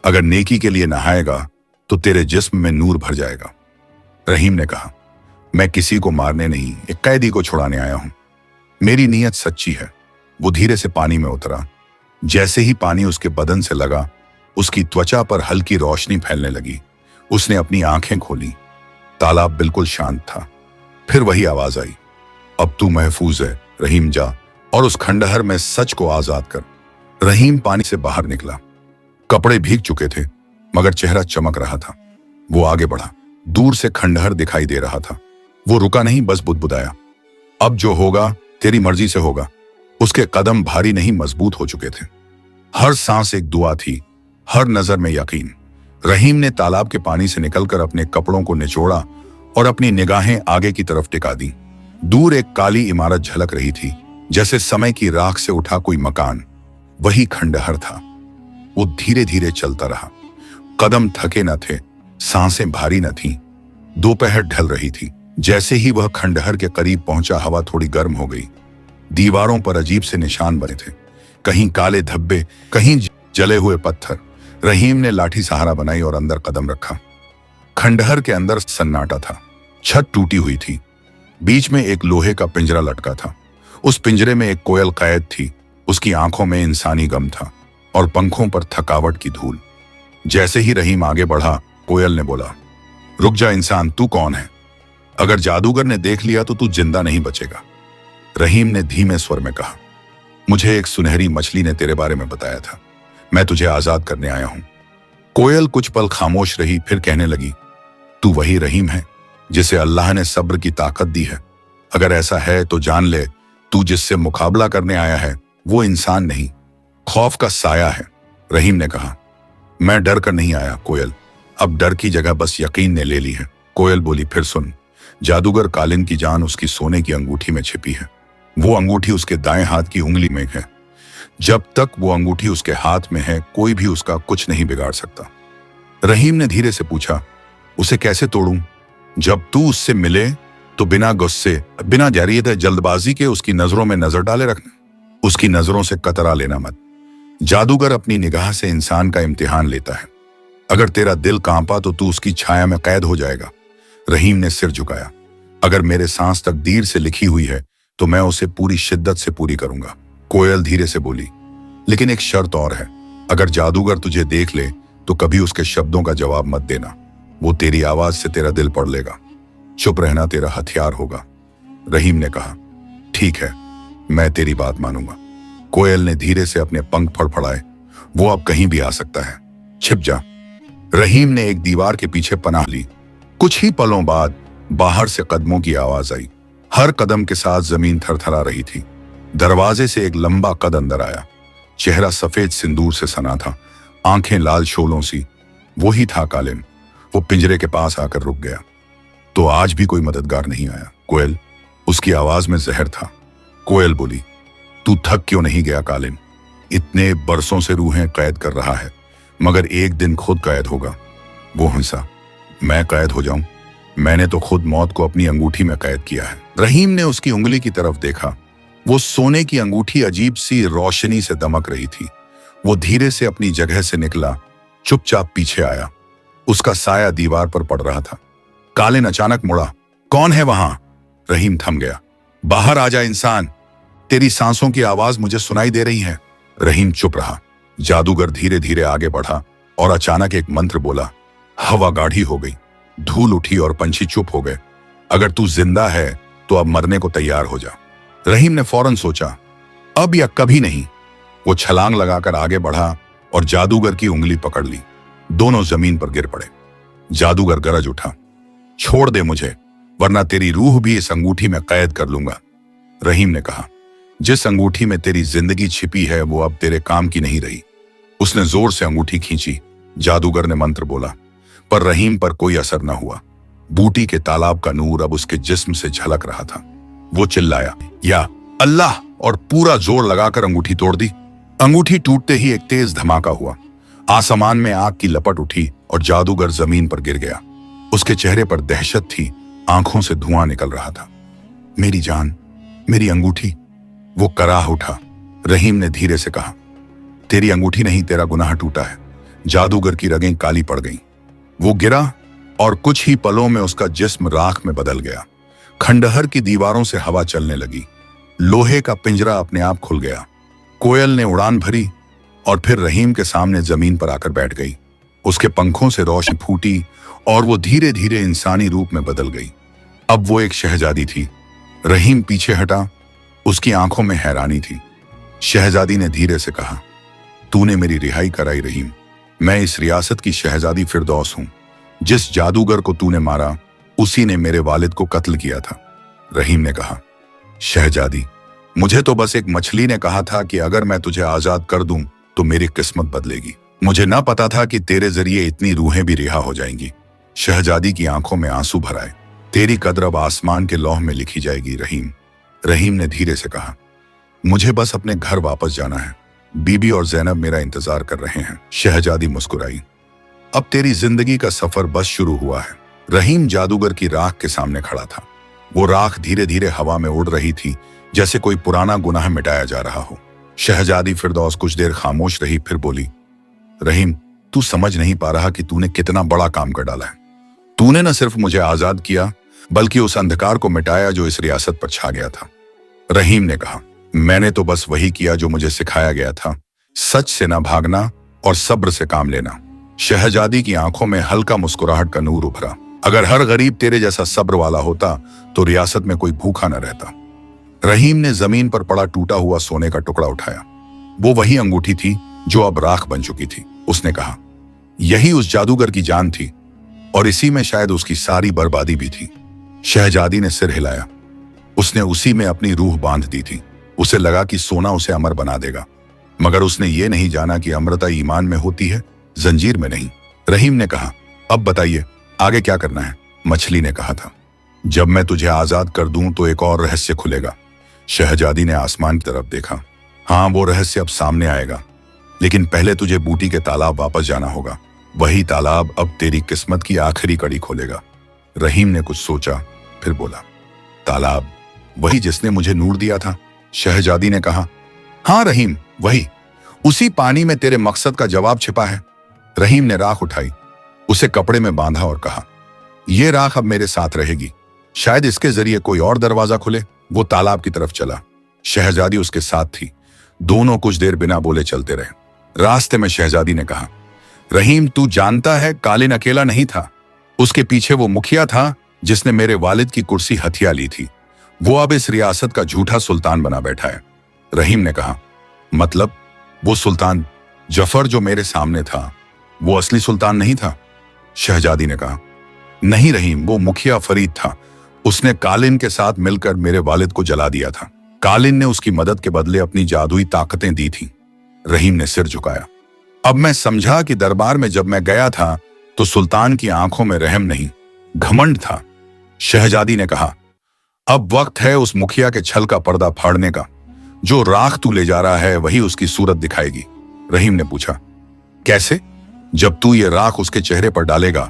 Speaker 1: अगर नेकी के लिए नहाएगा तो तेरे जिस्म में नूर भर जाएगा। रहीम ने कहा, मैं किसी को मारने नहीं, एक कैदी को छुड़ाने आया हूं। मेरी नीयत सच्ची है। वो धीरे से पानी में उतरा। जैसे ही पानी उसके बदन से लगा, उसकी त्वचा पर हल्की रोशनी फैलने लगी। उसने अपनी आंखें खोली। तालाब बिल्कुल शांत था। फिर वही आवाज आई, अब तू महफूज है रहीम, जा और उस खंडहर में सच को आजाद कर। रहीम पानी से बाहर निकला। कपड़े भीग चुके थे मगर चेहरा चमक रहा था। वो आगे बढ़ा। दूर से खंडहर दिखाई दे रहा था। वो रुका नहीं, बस बुदबुदाया, अब जो होगा तेरी मर्जी से होगा। उसके कदम भारी नहीं, मजबूत हो चुके थे। हर सांस एक दुआ थी, हर नजर में यकीन। रहीम ने तालाब के पानी से निकलकर अपने कपड़ों को निचोड़ा और अपनी निगाहें आगे की तरफ टिका दी। दूर एक काली इमारत झलक रही थी, जैसे समय की राख से उठा कोई मकान। वही खंडहर था। वो धीरे धीरे चलता रहा। कदम थके न थे, सांसें भारी न थीं। दोपहर ढल रही थी। जैसे ही वह खंडहर के करीब पहुंचा, हवा थोड़ी गर्म हो गई। दीवारों पर अजीब से निशान बने थे, कहीं काले धब्बे, कहीं जले हुए पत्थर। रहीम ने लाठी सहारा बनाई और अंदर कदम रखा। खंडहर के अंदर सन्नाटा था। छत टूटी हुई थी। बीच में एक लोहे का पिंजरा लटका था। उस पिंजरे में एक कोयल कैद थी। उसकी आंखों में इंसानी गम था और पंखों पर थकावट की धूल। जैसे ही रहीम आगे बढ़ा, कोयल ने बोला, रुक जा इंसान, तू कौन है? अगर जादूगर ने देख लिया तो तू जिंदा नहीं बचेगा। रहीम ने धीमे स्वर में कहा, मुझे एक सुनहरी मछली ने तेरे बारे में बताया था। मैं तुझे आजाद करने आया हूं। कोयल कुछ पल खामोश रही, फिर कहने लगी, तू वही रहीम है जिसे अल्लाह ने सब्र की ताकत दी है। अगर ऐसा है तो जान ले, तू जिससे मुकाबला करने आया है वो इंसान नहीं, खौफ का साया है। रहीम ने कहा, मैं डर कर नहीं आया कोयल, अब डर की जगह बस यकीन ने ले ली है। कोयल बोली, फिर सुन, जादूगर कालिन की जान उसकी सोने की अंगूठी में छिपी है। वो अंगूठी उसके दाएं हाथ की उंगली में है। जब तक वो अंगूठी उसके हाथ में है, कोई भी उसका कुछ नहीं बिगाड़ सकता। रहीम ने धीरे से पूछा, उसे कैसे तोड़ूं? जब तू उससे मिले तो बिना गुस्से, बिना जारियत जल्दबाजी के उसकी नजरों में नजर डाले रखना। उसकी नजरों से कतरा लेना मत। जादूगर अपनी निगाह से इंसान का इम्तिहान लेता है। अगर तेरा दिल कांपा तो तू उसकी छाया में कैद हो जाएगा। रहीम ने सिर झुकाया। अगर मेरे सांस तकदीर से लिखी हुई है तो मैं उसे पूरी शिद्दत से पूरी करूंगा। कोयल धीरे से बोली, लेकिन एक शर्त और है। अगर जादूगर तुझे देख ले तो कभी उसके शब्दों का जवाब मत देना। वो तेरी आवाज से तेरा दिल पढ़ लेगा। चुप रहना तेरा हथियार होगा। रहीम ने कहा, ठीक है, मैं तेरी बात मानूंगा। कोयल ने धीरे से अपने पंख फड़फड़ाए। वो अब कहीं भी आ सकता है, छिप जा। रहीम ने एक दीवार के पीछे पनाह ली। कुछ ही पलों बाद बाहर से कदमों की आवाज आई। हर कदम के साथ जमीन थरथरा रही थी। दरवाजे से एक लंबा कद अंदर आया। चेहरा सफेद सिंदूर से सना था, आंखें लाल शोलों सी। वही था कालिन। वो पिंजरे के पास आकर रुक गया। तो आज भी कोई मददगार नहीं आया कोयल? उसकी आवाज में जहर था। कोयल बोली, तू थक क्यों नहीं गया कालिन? इतने बरसों से रूहें कैद कर रहा है, मगर एक दिन खुद कैद होगा। वो हंसा, मैं कैद हो जाऊं? मैंने तो खुद मौत को अपनी अंगूठी में कैद किया है। रहीम ने उसकी उंगली की तरफ देखा। वो सोने की अंगूठी अजीब सी रोशनी से दमक रही थी। वो धीरे से अपनी जगह से निकला, चुपचाप पीछे आया। उसका साया दीवार पर पड़ रहा था। कालिन अचानक मुड़ा, कौन है वहां? रहीम थम गया। बाहर आ जा इंसान, तेरी सांसों की आवाज मुझे सुनाई दे रही है। रहीम चुप रहा। जादूगर धीरे धीरे आगे बढ़ा और अचानक एक मंत्र बोला। हवा गाढ़ी हो गई, धूल उठी और पंछी चुप हो गए। अगर तू जिंदा है तो अब मरने को तैयार हो जा। रहीम ने फौरन सोचा, अब या कभी नहीं। वो छलांग लगाकर आगे बढ़ा और जादूगर की उंगली पकड़ ली। दोनों जमीन पर गिर पड़े। जादूगर गरज उठा, छोड़ दे मुझे, वरना तेरी रूह भी इस अंगूठी में कैद कर लूंगा। रहीम ने कहा, जिस अंगूठी में तेरी जिंदगी छिपी है वो अब तेरे काम की नहीं रही। उसने जोर से अंगूठी खींची। जादूगर ने मंत्र बोला, पर रहीम पर कोई असर न हुआ। बूटी के तालाब का नूर अब उसके जिस्म से झलक रहा था। वो चिल्लाया, या अल्लाह, और पूरा जोर लगाकर अंगूठी तोड़ दी। अंगूठी टूटते ही एक तेज धमाका हुआ। आसमान में आग की लपट उठी और जादूगर जमीन पर गिर गया। उसके चेहरे पर दहशत थी, आंखों से धुआं निकल रहा था। मेरी जान, मेरी अंगूठी। वो कराह उठा। रहीम ने धीरे से कहा, तेरी अंगूठी नहीं, तेरा गुनाह टूटा है। जादूगर की रगें काली पड़ गईं। वो गिरा और कुछ ही पलों में उसका जिस्म राख में बदल गया। खंडहर की दीवारों से हवा चलने लगी। लोहे का पिंजरा अपने आप खुल गया। कोयल ने उड़ान भरी और फिर रहीम के सामने जमीन पर आकर बैठ गई। उसके पंखों से रोशनी फूटी और वो धीरे धीरे इंसानी रूप में बदल गई। अब वो एक शहजादी थी। रहीम पीछे हटा। उसकी आंखों में हैरानी थी। शहजादी ने धीरे से कहा, तूने मेरी रिहाई कराई रहीम। मैं इस रियासत की शहजादी फिरदौस हूं। जिस जादूगर को तूने मारा उसी ने मेरे वालिद को कत्ल किया था। रहीम ने कहा, शहजादी, मुझे तो बस एक मछली ने कहा था कि अगर मैं तुझे आजाद कर दूं तो मेरी किस्मत बदलेगी। मुझे ना पता था कि तेरे जरिए इतनी रूहें भी रिहा हो जाएंगी। शहजादी की आंखों में आंसू भर आए। तेरी कद्र अब आसमान के लौह में लिखी जाएगी रहीम। रहीम ने धीरे से कहा, मुझे बस अपने घर वापस जाना है। बीबी और जैनब मेरा इंतजार कर रहे हैं। शहजादी मुस्कुराई, अब तेरी जिंदगी का सफर बस शुरू हुआ है। रहीम जादूगर की राख के सामने खड़ा था। वो राख धीरे धीरे हवा में उड़ रही थी, जैसे कोई पुराना गुनाह मिटाया जा रहा हो। शहजादी फिरदौस कुछ देर खामोश रही, फिर बोली, रहीम, तू समझ नहीं पा रहा कि तूने कितना बड़ा काम कर डाला है। तूने न सिर्फ मुझे आजाद किया बल्कि उस अंधकार को मिटाया जो इस रियासत पर छा गया था। रहीम ने कहा, मैंने तो बस वही किया जो मुझे सिखाया गया था, सच से ना भागना और सब्र से काम लेना। शहजादी की आंखों में हल्का मुस्कुराहट का नूर उभरा। अगर हर गरीब तेरे जैसा सब्र वाला होता तो रियासत में कोई भूखा न रहता। रहीम ने जमीन पर पड़ा टूटा हुआ सोने का टुकड़ा उठाया। वो वही अंगूठी थी जो अब राख बन चुकी थी। उसने कहा, यही उस जादूगर की जान थी और इसी में शायद उसकी सारी बर्बादी भी थी। शहजादी ने सिर हिलाया। उसने उसी में अपनी रूह बांध दी थी। उसे लगा कि सोना उसे अमर बना देगा, मगर उसने ये नहीं जाना कि अमरता ईमान में होती है, जंजीर में नहीं। रहीम ने कहा, अब बताइए आगे क्या करना है। मछली ने कहा था, जब मैं तुझे आजाद कर दूं तो एक और रहस्य खुलेगा। शहजादी ने आसमान की तरफ देखा। हाँ, वो रहस्य अब सामने आएगा, लेकिन पहले तुझे बूटी के तालाब वापस जाना होगा। वही तालाब अब तेरी किस्मत की आखिरी कड़ी खोलेगा। रहीम ने कुछ सोचा, फिर बोला, तालाब? वही जिसने मुझे नूर दिया था? शहजादी ने कहा, हाँ रहीम, वही। उसी पानी में तेरे मकसद का जवाब छिपा है। रहीम ने राख उठाई, उसे कपड़े में बांधा और कहा, यह राख अब मेरे साथ रहेगी, शायद इसके जरिए कोई और दरवाजा खुले। वो तालाब की तरफ चला। शहजादी उसके साथ थी। दोनों कुछ देर बिना बोले चलते रहे। रास्ते में शहजादी ने कहा, रहीम, तू जानता है कालिन अकेला नहीं था। उसके पीछे वो मुखिया था जिसने मेरे वालिद की कुर्सी हथिया ली थी। वो अब इस रियासत का झूठा सुल्तान बना बैठा है। रहीम ने कहा, मतलब? वो सुल्तान जफर जो मेरे सामने था, वो असली सुल्तान नहीं था? शहजादी ने कहा, नहीं रहीम, वो मुखिया फरीद था। उसने कालिन के साथ मिलकर मेरे वालिद को जला दिया था। कालिन ने उसकी मदद के बदले अपनी जादुई ताकतें दी थी। रहीम ने सिर झुकाया। अब मैं समझा कि दरबार में जब मैं गया था तो सुल्तान की आंखों में रहम नहीं, घमंड था। शहजादी ने कहा, अब वक्त है उस मुखिया के छल का पर्दा फाड़ने का। जो राख तू ले जा रहा है वही उसकी सूरत दिखाएगी। रहीम ने पूछा, कैसे? जब तू ये राख उसके चेहरे पर डालेगा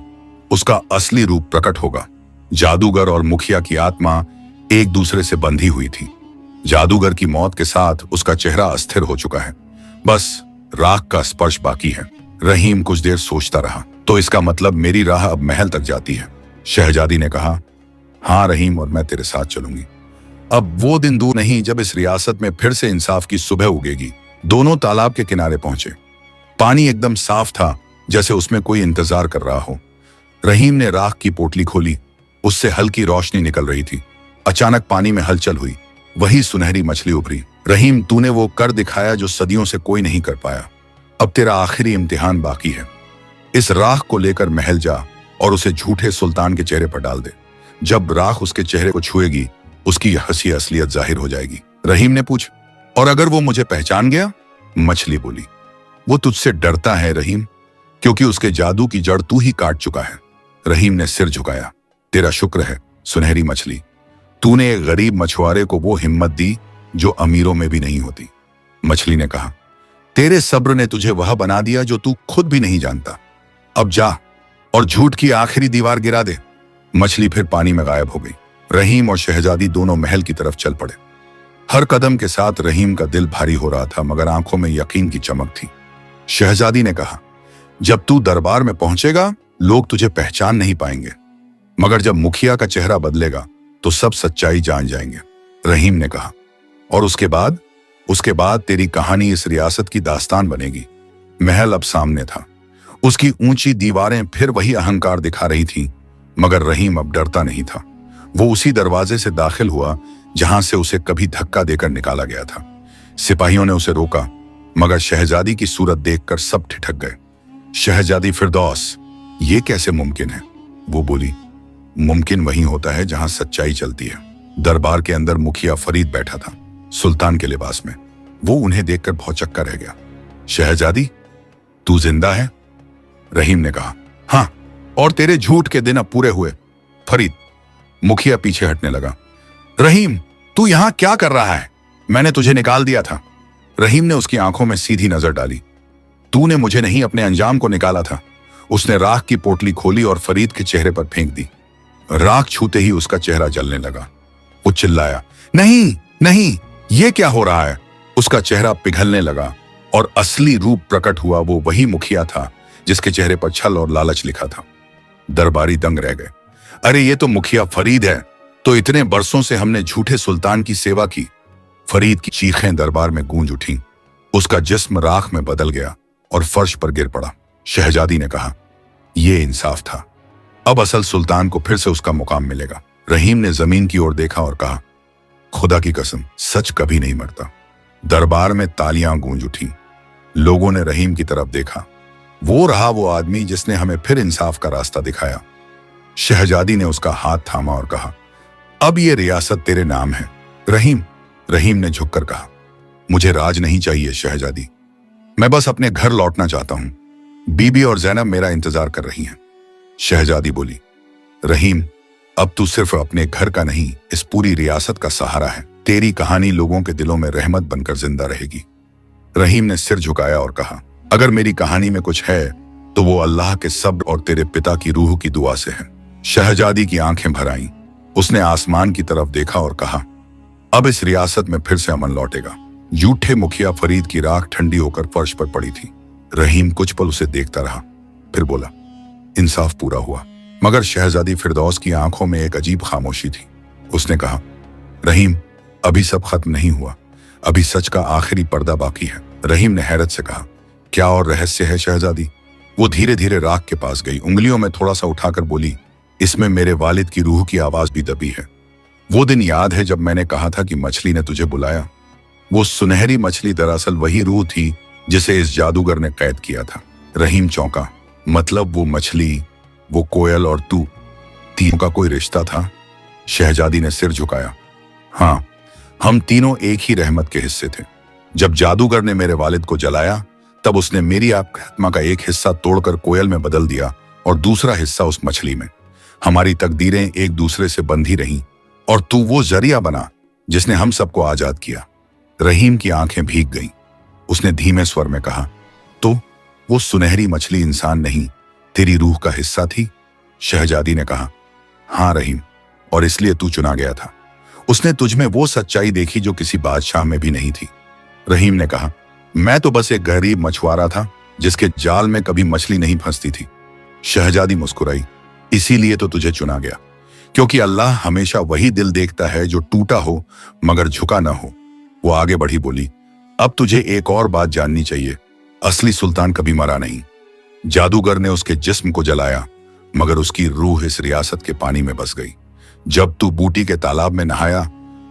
Speaker 1: उसका असली रूप प्रकट होगा। जादूगर और मुखिया की आत्मा एक दूसरे से बंधी हुई थी। जादूगर की मौत के साथ उसका चेहरा अस्थिर हो चुका है, बस राख का स्पर्श बाकी है। रहीम कुछ देर सोचता रहा। तो इसका मतलब मेरी राह अब महल तक जाती है? शहजादी ने कहा, हाँ रहीम, और मैं तेरे साथ चलूंगी। अब वो दिन दूर नहीं जब इस रियासत में फिर से इंसाफ की सुबह उगेगी। दोनों तालाब के किनारे पहुंचे। पानी एकदम साफ था, जैसे उसमें कोई इंतजार कर रहा हो। रहीम ने राख की पोटली खोली, उससे हल्की रोशनी निकल रही थी। अचानक पानी में हलचल हुई, वही सुनहरी मछली उभरी। रहीम, तूने वो कर दिखाया जो सदियों से कोई नहीं कर पाया। अब तेरा आखिरी इम्तिहान बाकी है। इस राख को लेकर महल जा और उसे झूठे सुल्तान के चेहरे पर डाल दे। जब राख उसके चेहरे को छुएगी, उसकी हंसी असलियत जाहिर हो जाएगी। रहीम ने पूछा, और अगर वो मुझे पहचान गया? मछली बोली, वो तुझसे डरता है रहीम, क्योंकि उसके जादू की जड़ तू ही काट चुका है। रहीम ने सिर झुकाया। तेरा शुक्र है सुनहरी मछली, तूने एक गरीब मछुआरे को वो हिम्मत दी जो अमीरों में भी नहीं होती। मछली ने कहा, तेरे सब्र ने तुझे वह बना दिया जो तू खुद भी नहीं जानता। अब जा और झूठ की आखिरी दीवार गिरा दे। मछली फिर पानी में गायब हो गई। रहीम और शहजादी दोनों महल की तरफ चल पड़े। हर कदम के साथ रहीम का दिल भारी हो रहा था, मगर आंखों में यकीन की चमक थी। शहजादी ने कहा, जब तू दरबार में पहुंचेगा लोग तुझे पहचान नहीं पाएंगे, मगर जब मुखिया का चेहरा बदलेगा तो सब सच्चाई जान जाएंगे। रहीम ने कहा, और उसके बाद तेरी कहानी इस रियासत की दास्तान बनेगी। महल अब सामने था, उसकी ऊंची दीवारें फिर वही अहंकार दिखा रही थीं, मगर रहीम अब डरता नहीं था। वो उसी दरवाजे से दाखिल हुआ जहां से उसे कभी धक्का देकर निकाला गया था। सिपाहियों ने उसे रोका, मगर शहजादी की सूरत देखकर सब ठिठक गए। शहजादी फिरदौस, ये कैसे मुमकिन है? वो बोली, मुमकिन वही होता है जहां सच्चाई चलती है। दरबार के अंदर मुखिया फरीद बैठा था, सुल्तान के लिबास में। वो उन्हें देखकर भौचक्का रह गया। शहजादी, तू जिंदा है? रहीम ने कहा, हाँ, और तेरे झूठ के दिन अब पूरे हुए। फरीद, मुखिया पीछे हटने लगा। रहीम, तू यहां क्या कर रहा है? मैंने तुझे निकाल दिया था। रहीम ने उसकी आंखों में सीधी नजर डाली। तूने मुझे नहीं, अपने अंजाम को निकाला था। उसने राख की पोटली खोली और फरीद के चेहरे पर फेंक दी। राख छूते ही उसका चेहरा जलने लगा। वो चिल्लाया, नहीं नहीं, ये क्या हो रहा है? उसका चेहरा पिघलने लगा और असली रूप प्रकट हुआ। वो वही मुखिया था जिसके चेहरे पर छल और लालच लिखा था। दरबारी दंग रह गए। अरे ये तो मुखिया फरीद है। तो इतने बरसों से हमने झूठे सुल्तान की सेवा की। फरीद की चीखें दरबार में गूंज उठीं। उसका जिस्म राख में बदल गया और फर्श पर गिर पड़ा। शहजादी ने कहा, यह इंसाफ था। अब असल सुल्तान को फिर से उसका मुकाम मिलेगा। रहीम ने जमीन की ओर देखा और कहा, खुदा की कसम, सच कभी नहीं मरता। दरबार में तालियां गूंज उठीं। लोगों ने रहीम की तरफ देखा। वो रहा वो आदमी जिसने हमें फिर इंसाफ का रास्ता दिखाया। शहजादी ने उसका हाथ थामा और कहा, अब ये रियासत तेरे नाम है। रहीम ने झुककर कहा, मुझे राज नहीं चाहिए शहजादी, मैं बस अपने घर लौटना चाहता हूं। बीबी और जैनब मेरा इंतजार कर रही हैं। शहजादी बोली, रहीम, अब तू सिर्फ अपने घर का नहीं, इस पूरी रियासत का सहारा है। तेरी कहानी लोगों के दिलों में रहमत बनकर जिंदा रहेगी। रहीम ने सिर झुकाया और कहा, अगर मेरी कहानी में कुछ है तो वो अल्लाह के सब्र और तेरे पिता की रूह की दुआ से है। शहजादी की आंखें भर आईं। उसने आसमान की तरफ देखा और कहा, अब इस रियासत में फिर से अमन लौटेगा। झूठे मुखिया फरीद की राख ठंडी होकर फर्श पर पड़ी थी। रहीम कुछ पल उसे देखता रहा, फिर बोला, इंसाफ पूरा हुआ। मगर शहजादी फिरदौस की आंखों में एक अजीब खामोशी थी। उसने कहा, रहीम, अभी सब खत्म नहीं हुआ, अभी सच का आखिरी पर्दा बाकी है। रहीम ने हैरत से कहा, क्या और रहस्य है शहजादी? वो धीरे धीरे राख के पास गई, उंगलियों में थोड़ा सा उठाकर बोली, इसमें मेरे वालिद की रूह की आवाज भी दबी है। वो दिन याद है जब मैंने कहा था कि मछली ने तुझे बुलाया? वो सुनहरी मछली दरअसल वही रूह थी जिसे इस जादूगर ने कैद किया था। रहीम चौंका। मतलब वो मछली, वो कोयल और तू, तीनों का कोई रिश्ता था? शहजादी ने सिर झुकाया। हाँ, हम तीनों एक ही रहमत के हिस्से थे। जब जादूगर ने मेरे वालिद को जलाया तब उसने मेरी आत्मा का एक हिस्सा तोड़कर कोयल में बदल दिया और दूसरा हिस्सा उस मछली में। हमारी तकदीरें एक दूसरे से बंधी रहीं और तू वो जरिया बना जिसने हम सबको आजाद किया। रहीम की आंखें भीग गईं। उसने धीमे स्वर में कहा, तो वो सुनहरी मछली इंसान नहीं, तेरी रूह का हिस्सा थी? शहजादी ने कहा, हाँ रहीम, और इसलिए तू चुना गया था। उसने तुझमें वो सच्चाई देखी जो किसी बादशाह में भी नहीं थी। रहीम ने कहा, मैं तो बस एक गरीब मछुआरा था जिसके जाल में कभी मछली नहीं फंसती थी। शहजादी मुस्कुराई, इसीलिए तो तुझे चुना गया, क्योंकि अल्लाह हमेशा वही दिल देखता है जो टूटा हो मगर झुका ना हो। वो आगे बढ़ी बोली, अब तुझे एक और बात जाननी चाहिए। असली सुल्तान कभी मरा नहीं। जादूगर ने उसके जिस्म को जलाया, मगर उसकी रूह इस रियासत के पानी में बस गई। जब तू बूटी के तालाब में नहाया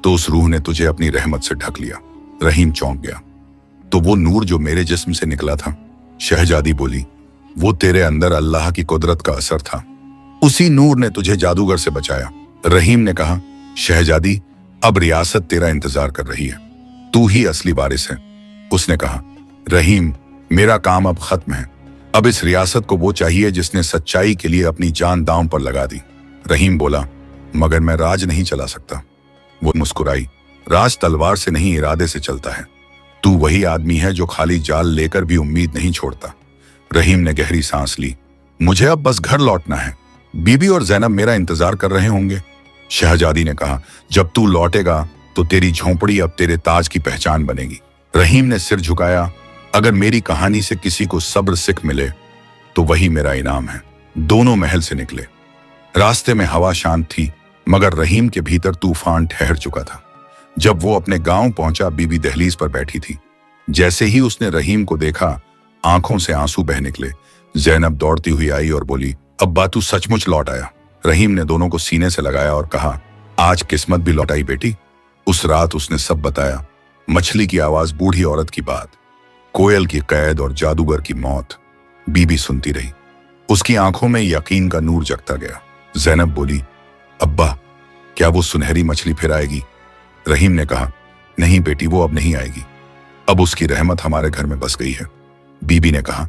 Speaker 1: तो उस रूह ने तुझे अपनी रहमत से ढक लिया। रहीम चौंक गया। तो वो नूर जो मेरे जिस्म से निकला था? शहजादी बोली, वो तेरे अंदर अल्लाह की कुदरत का असर था। उसी नूर ने तुझे जादूगर से बचाया। रहीम ने कहा, शहजादी, अब रियासत तेरा इंतजार कर रही है, तू ही असली वारिस है। उसने कहा, रहीम, मेरा काम अब खत्म है। अब इस रियासत को वो चाहिए जिसने सच्चाई के लिए अपनी जान दांव पर लगा दी। रहीम बोला, मगर मैं राज नहीं चला सकता। वो मुस्कुराई, राज तलवार से नहीं, इरादे से चलता है। तू वही आदमी है जो खाली जाल लेकर भी उम्मीद नहीं छोड़ता। रहीम ने गहरी सांस ली। मुझे अब बस घर लौटना है। बीबी और जैनब मेरा इंतजार कर रहे होंगे। शहजादी ने कहा, जब तू लौटेगा तो तेरी झोंपड़ी अब तेरे ताज की पहचान बनेगी। रहीम ने सिर झुकाया। अगर मेरी कहानी से किसी को सब्र सिख मिले तो वही मेरा इनाम है। दोनों महल से निकले। रास्ते में हवा शांत थी, मगर रहीम के भीतर तूफान ठहर चुका था। जब वो अपने गांव पहुंचा, बीबी दहलीज पर बैठी थी। जैसे ही उसने रहीम को देखा, आंखों से आंसू बह निकले। जैनब दौड़ती हुई आई और बोली, अब्बा, तू सचमुच लौट आया। रहीम ने दोनों को सीने से लगाया और कहा, आज किस्मत भी लौट आई बेटी। उस रात उसने सब बताया। मछली की आवाज, बूढ़ी औरत की बात, कोयल की कैद और जादूगर की मौत। बीबी सुनती रही। उसकी आंखों में यकीन का नूर जगता गया। जैनब बोली, अब्बा, क्या वो सुनहरी मछली फिर आएगी? रहीम ने कहा, नहीं बेटी, वो अब नहीं आएगी। अब उसकी रहमत हमारे घर में बस गई है। बीबी ने कहा,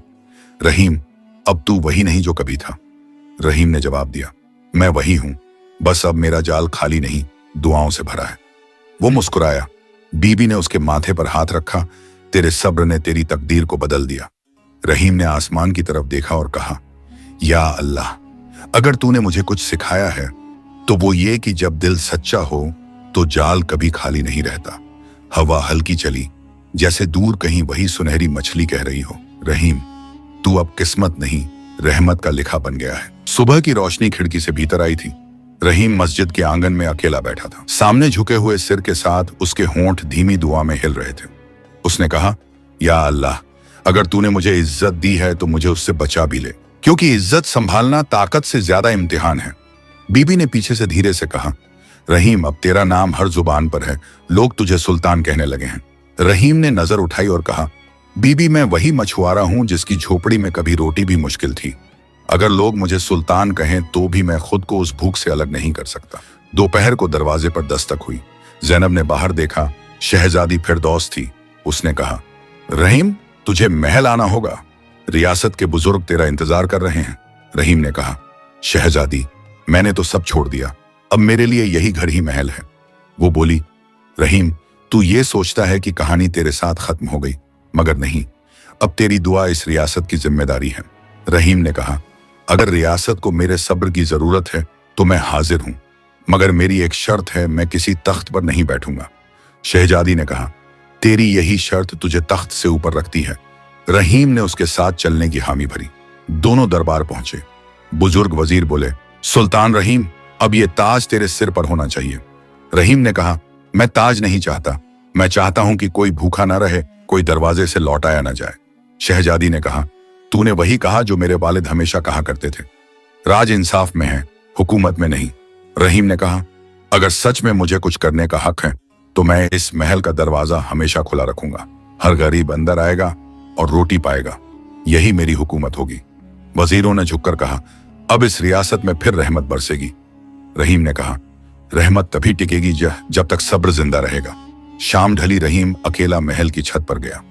Speaker 1: रहीम, अब तू वही नहीं जो कभी था। रहीम ने जवाब दिया, मैं वही हूं, बस अब मेरा जाल खाली नहीं, दुआओं से भरा है। वो मुस्कुराया। बीबी ने उसके माथे पर हाथ रखा। तेरे सब्र ने तेरी तकदीर को बदल दिया। रहीम ने आसमान की तरफ देखा और कहा, या अल्लाह, अगर तूने मुझे कुछ सिखाया है तो वो ये कि जब दिल सच्चा हो तो जाल कभी खाली नहीं रहता। हवा हल्की चली, जैसे दूर कहीं वही सुनहरी मछली कह रही हो, रहीम, तू अब किस्मत नहीं, रहमत का लिखा बन गया है। सुबह की रोशनी खिड़की से भीतर आई थी। रहीम मस्जिद के आंगन में अकेला बैठा था। सामने झुके हुए सिर के साथ उसके होंठ धीमी दुआ में हिल रहे थे। उसने कहा, या अल्लाह, अगर तूने मुझे इज्जत दी है तो मुझे उससे बचा भी ले, क्योंकि इज्जत संभालना ताकत से ज्यादा इम्तिहान है। बीबी ने पीछे से धीरे से कहा, रहीम, अब तेरा नाम हर जुबान पर है, लोग तुझे सुल्तान कहने लगे हैं। रहीम ने नजर उठाई और कहा, बीबी, मैं वही मछुआरा हूं जिसकी झोपड़ी में कभी रोटी भी मुश्किल थी। अगर लोग मुझे सुल्तान कहें तो भी मैं खुद को उस भूख से अलग नहीं कर सकता। दोपहर को दरवाजे पर दस्तक हुई। जैनब ने बाहर देखा। शहजादी फिरदौस थी। उसने कहा, रहीम, तुझे महल आना होगा, रियासत के बुजुर्ग तेरा इंतजार कर रहे हैं। रहीम ने कहा, शहजादी, मैंने तो सब छोड़ दिया, अब मेरे लिए यही घर ही महल है। वो बोली, रहीम, तू ये सोचता है कि कहानी तेरे साथ खत्म हो गई, मगर नहीं, अब तेरी दुआ इस रियासत की जिम्मेदारी है। रहीम ने कहा, अगर रियासत को मेरे सब्र की जरूरत है तो मैं हाजिर हूं, मगर मेरी एक शर्त है, मैं किसी तख्त पर नहीं बैठूंगा। शहजादी ने कहा, तेरी यही शर्त तुझे तख्त से ऊपर रखती है। रहीम ने उसके साथ चलने की हामी भरी। दोनों दरबार पहुंचे। बुजुर्ग वजीर बोले, सुल्तान रहीम, अब ये ताज तेरे सिर पर होना चाहिए। रहीम ने कहा, मैं ताज नहीं चाहता, मैं चाहता हूं कि कोई भूखा ना रहे, कोई दरवाजे से लौटाया ना जाए। शहजादी ने कहा, तूने वही कहा जो मेरे वालिद हमेशा कहा करते थे, राज इंसाफ में है, हुकूमत में नहीं। रहीम ने कहा, अगर सच में मुझे कुछ करने का हक है तो मैं इस महल का दरवाजा हमेशा खुला रखूंगा। हर गरीब अंदर आएगा और रोटी पाएगा, यही मेरी हुकूमत होगी। वजीरों ने झुककर कहा, अब इस रियासत में फिर रहमत बरसेगी। रहीम ने कहा, रहमत तभी टिकेगी जब तक सब्र जिंदा रहेगा। शाम ढली। रहीम अकेला महल की छत पर गया।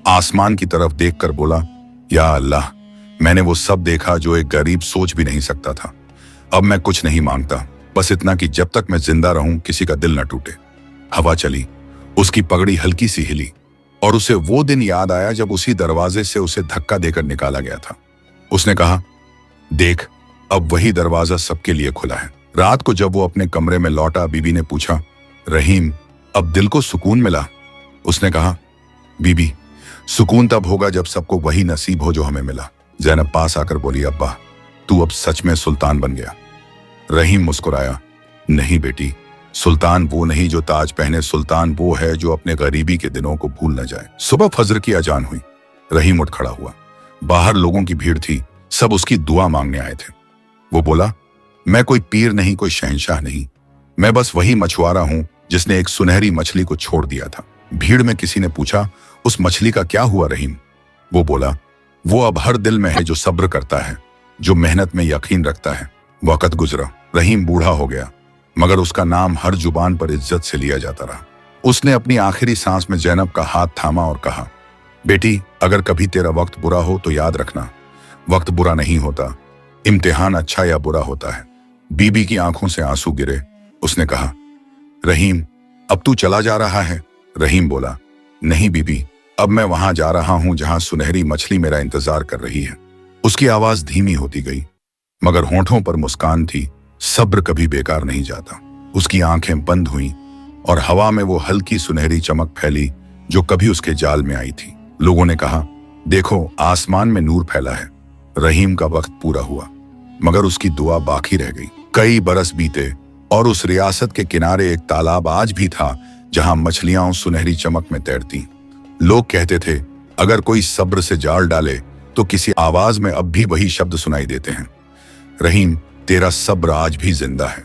Speaker 1: आसमान की तरफ देखकर बोला, या अल्लाह, मैंने वो सब देखा जो एक गरीब सोच भी नहीं सकता था। अब मैं कुछ नहीं मांगता, बस इतना कि जब तक मैं जिंदा रहूं किसी का दिल न टूटे। हवा चली। उसकी पगड़ी हल्की सी हिली और उसे वो दिन याद आया जब उसी दरवाजे से उसे धक्का देकर निकाला गया था। उसने कहा, देख, अब वही दरवाजा सबके लिए खुला है। रात को जब वो अपने कमरे में लौटा, बीबी ने पूछा, रहीम, अब दिल को सुकून मिला? उसने कहा, बीबी, सुकून तब होगा जब सबको वही नसीब हो जो हमें मिला। जैनब पास आकर बोली, अब्बा, तू अब सच में सुल्तान बन गया। रहीम मुस्कुराया, नहीं बेटी, सुल्तान वो नहीं जो ताज पहने, सुल्तान वो है जो अपने गरीबी के दिनों को भूल न जाए। सुबह फजर की अजान हुई। रहीम उठ खड़ा हुआ। बाहर लोगों की भीड़ थी, सब उसकी दुआ मांगने आए थे। वो बोला, मैं कोई पीर नहीं, कोई शहंशाह नहीं, मैं बस वही मछुआरा हूं जिसने एक सुनहरी मछली को छोड़ दिया था। भीड़ में किसी ने पूछा, उस मछली का क्या हुआ रहीम? वो बोला, वो अब हर दिल में है जो सब्र करता है, जो मेहनत में यकीन रखता है। वक्त गुजरा, रहीम बूढ़ा हो गया, मगर उसका नाम हर जुबान पर इज्जत से लिया जाता रहा। उसने अपनी आखिरी सांस में जैनब का हाथ थामा और कहा, बेटी, अगर कभी तेरा वक्त बुरा हो तो याद रखना, वक्त बुरा नहीं होता, इम्तिहान अच्छा या बुरा होता है। बीबी की आंखों से आंसू गिरे। उसने कहा, रहीम, अब तू चला जा रहा है? रहीम बोला, नहीं बीबी, अब मैं वहां जा रहा हूं जहां सुनहरी मछली मेरा इंतजार कर रही है। उसकी आवाज धीमी होती गई, मगर होंठों पर मुस्कान थी। सब्र कभी बेकार नहीं जाता। उसकी आंखें बंद हुईं और हवा में वो हल्की सुनहरी चमक फैली जो कभी उसके जाल में आई थी। लोगों ने कहा, देखो, आसमान में नूर फैला है। रहीम का वक्त पूरा हुआ, मगर उसकी दुआ बाकी रह गई। कई बरस बीते और उस रियासत के किनारे एक तालाब आज भी था जहां मछलियां सुनहरी चमक में तैरती। लोग कहते थे, अगर कोई सब्र से जाल डाले तो किसी आवाज में अब भी वही शब्द सुनाई देते हैं, रहीम, तेरा सब्र आज भी जिंदा है।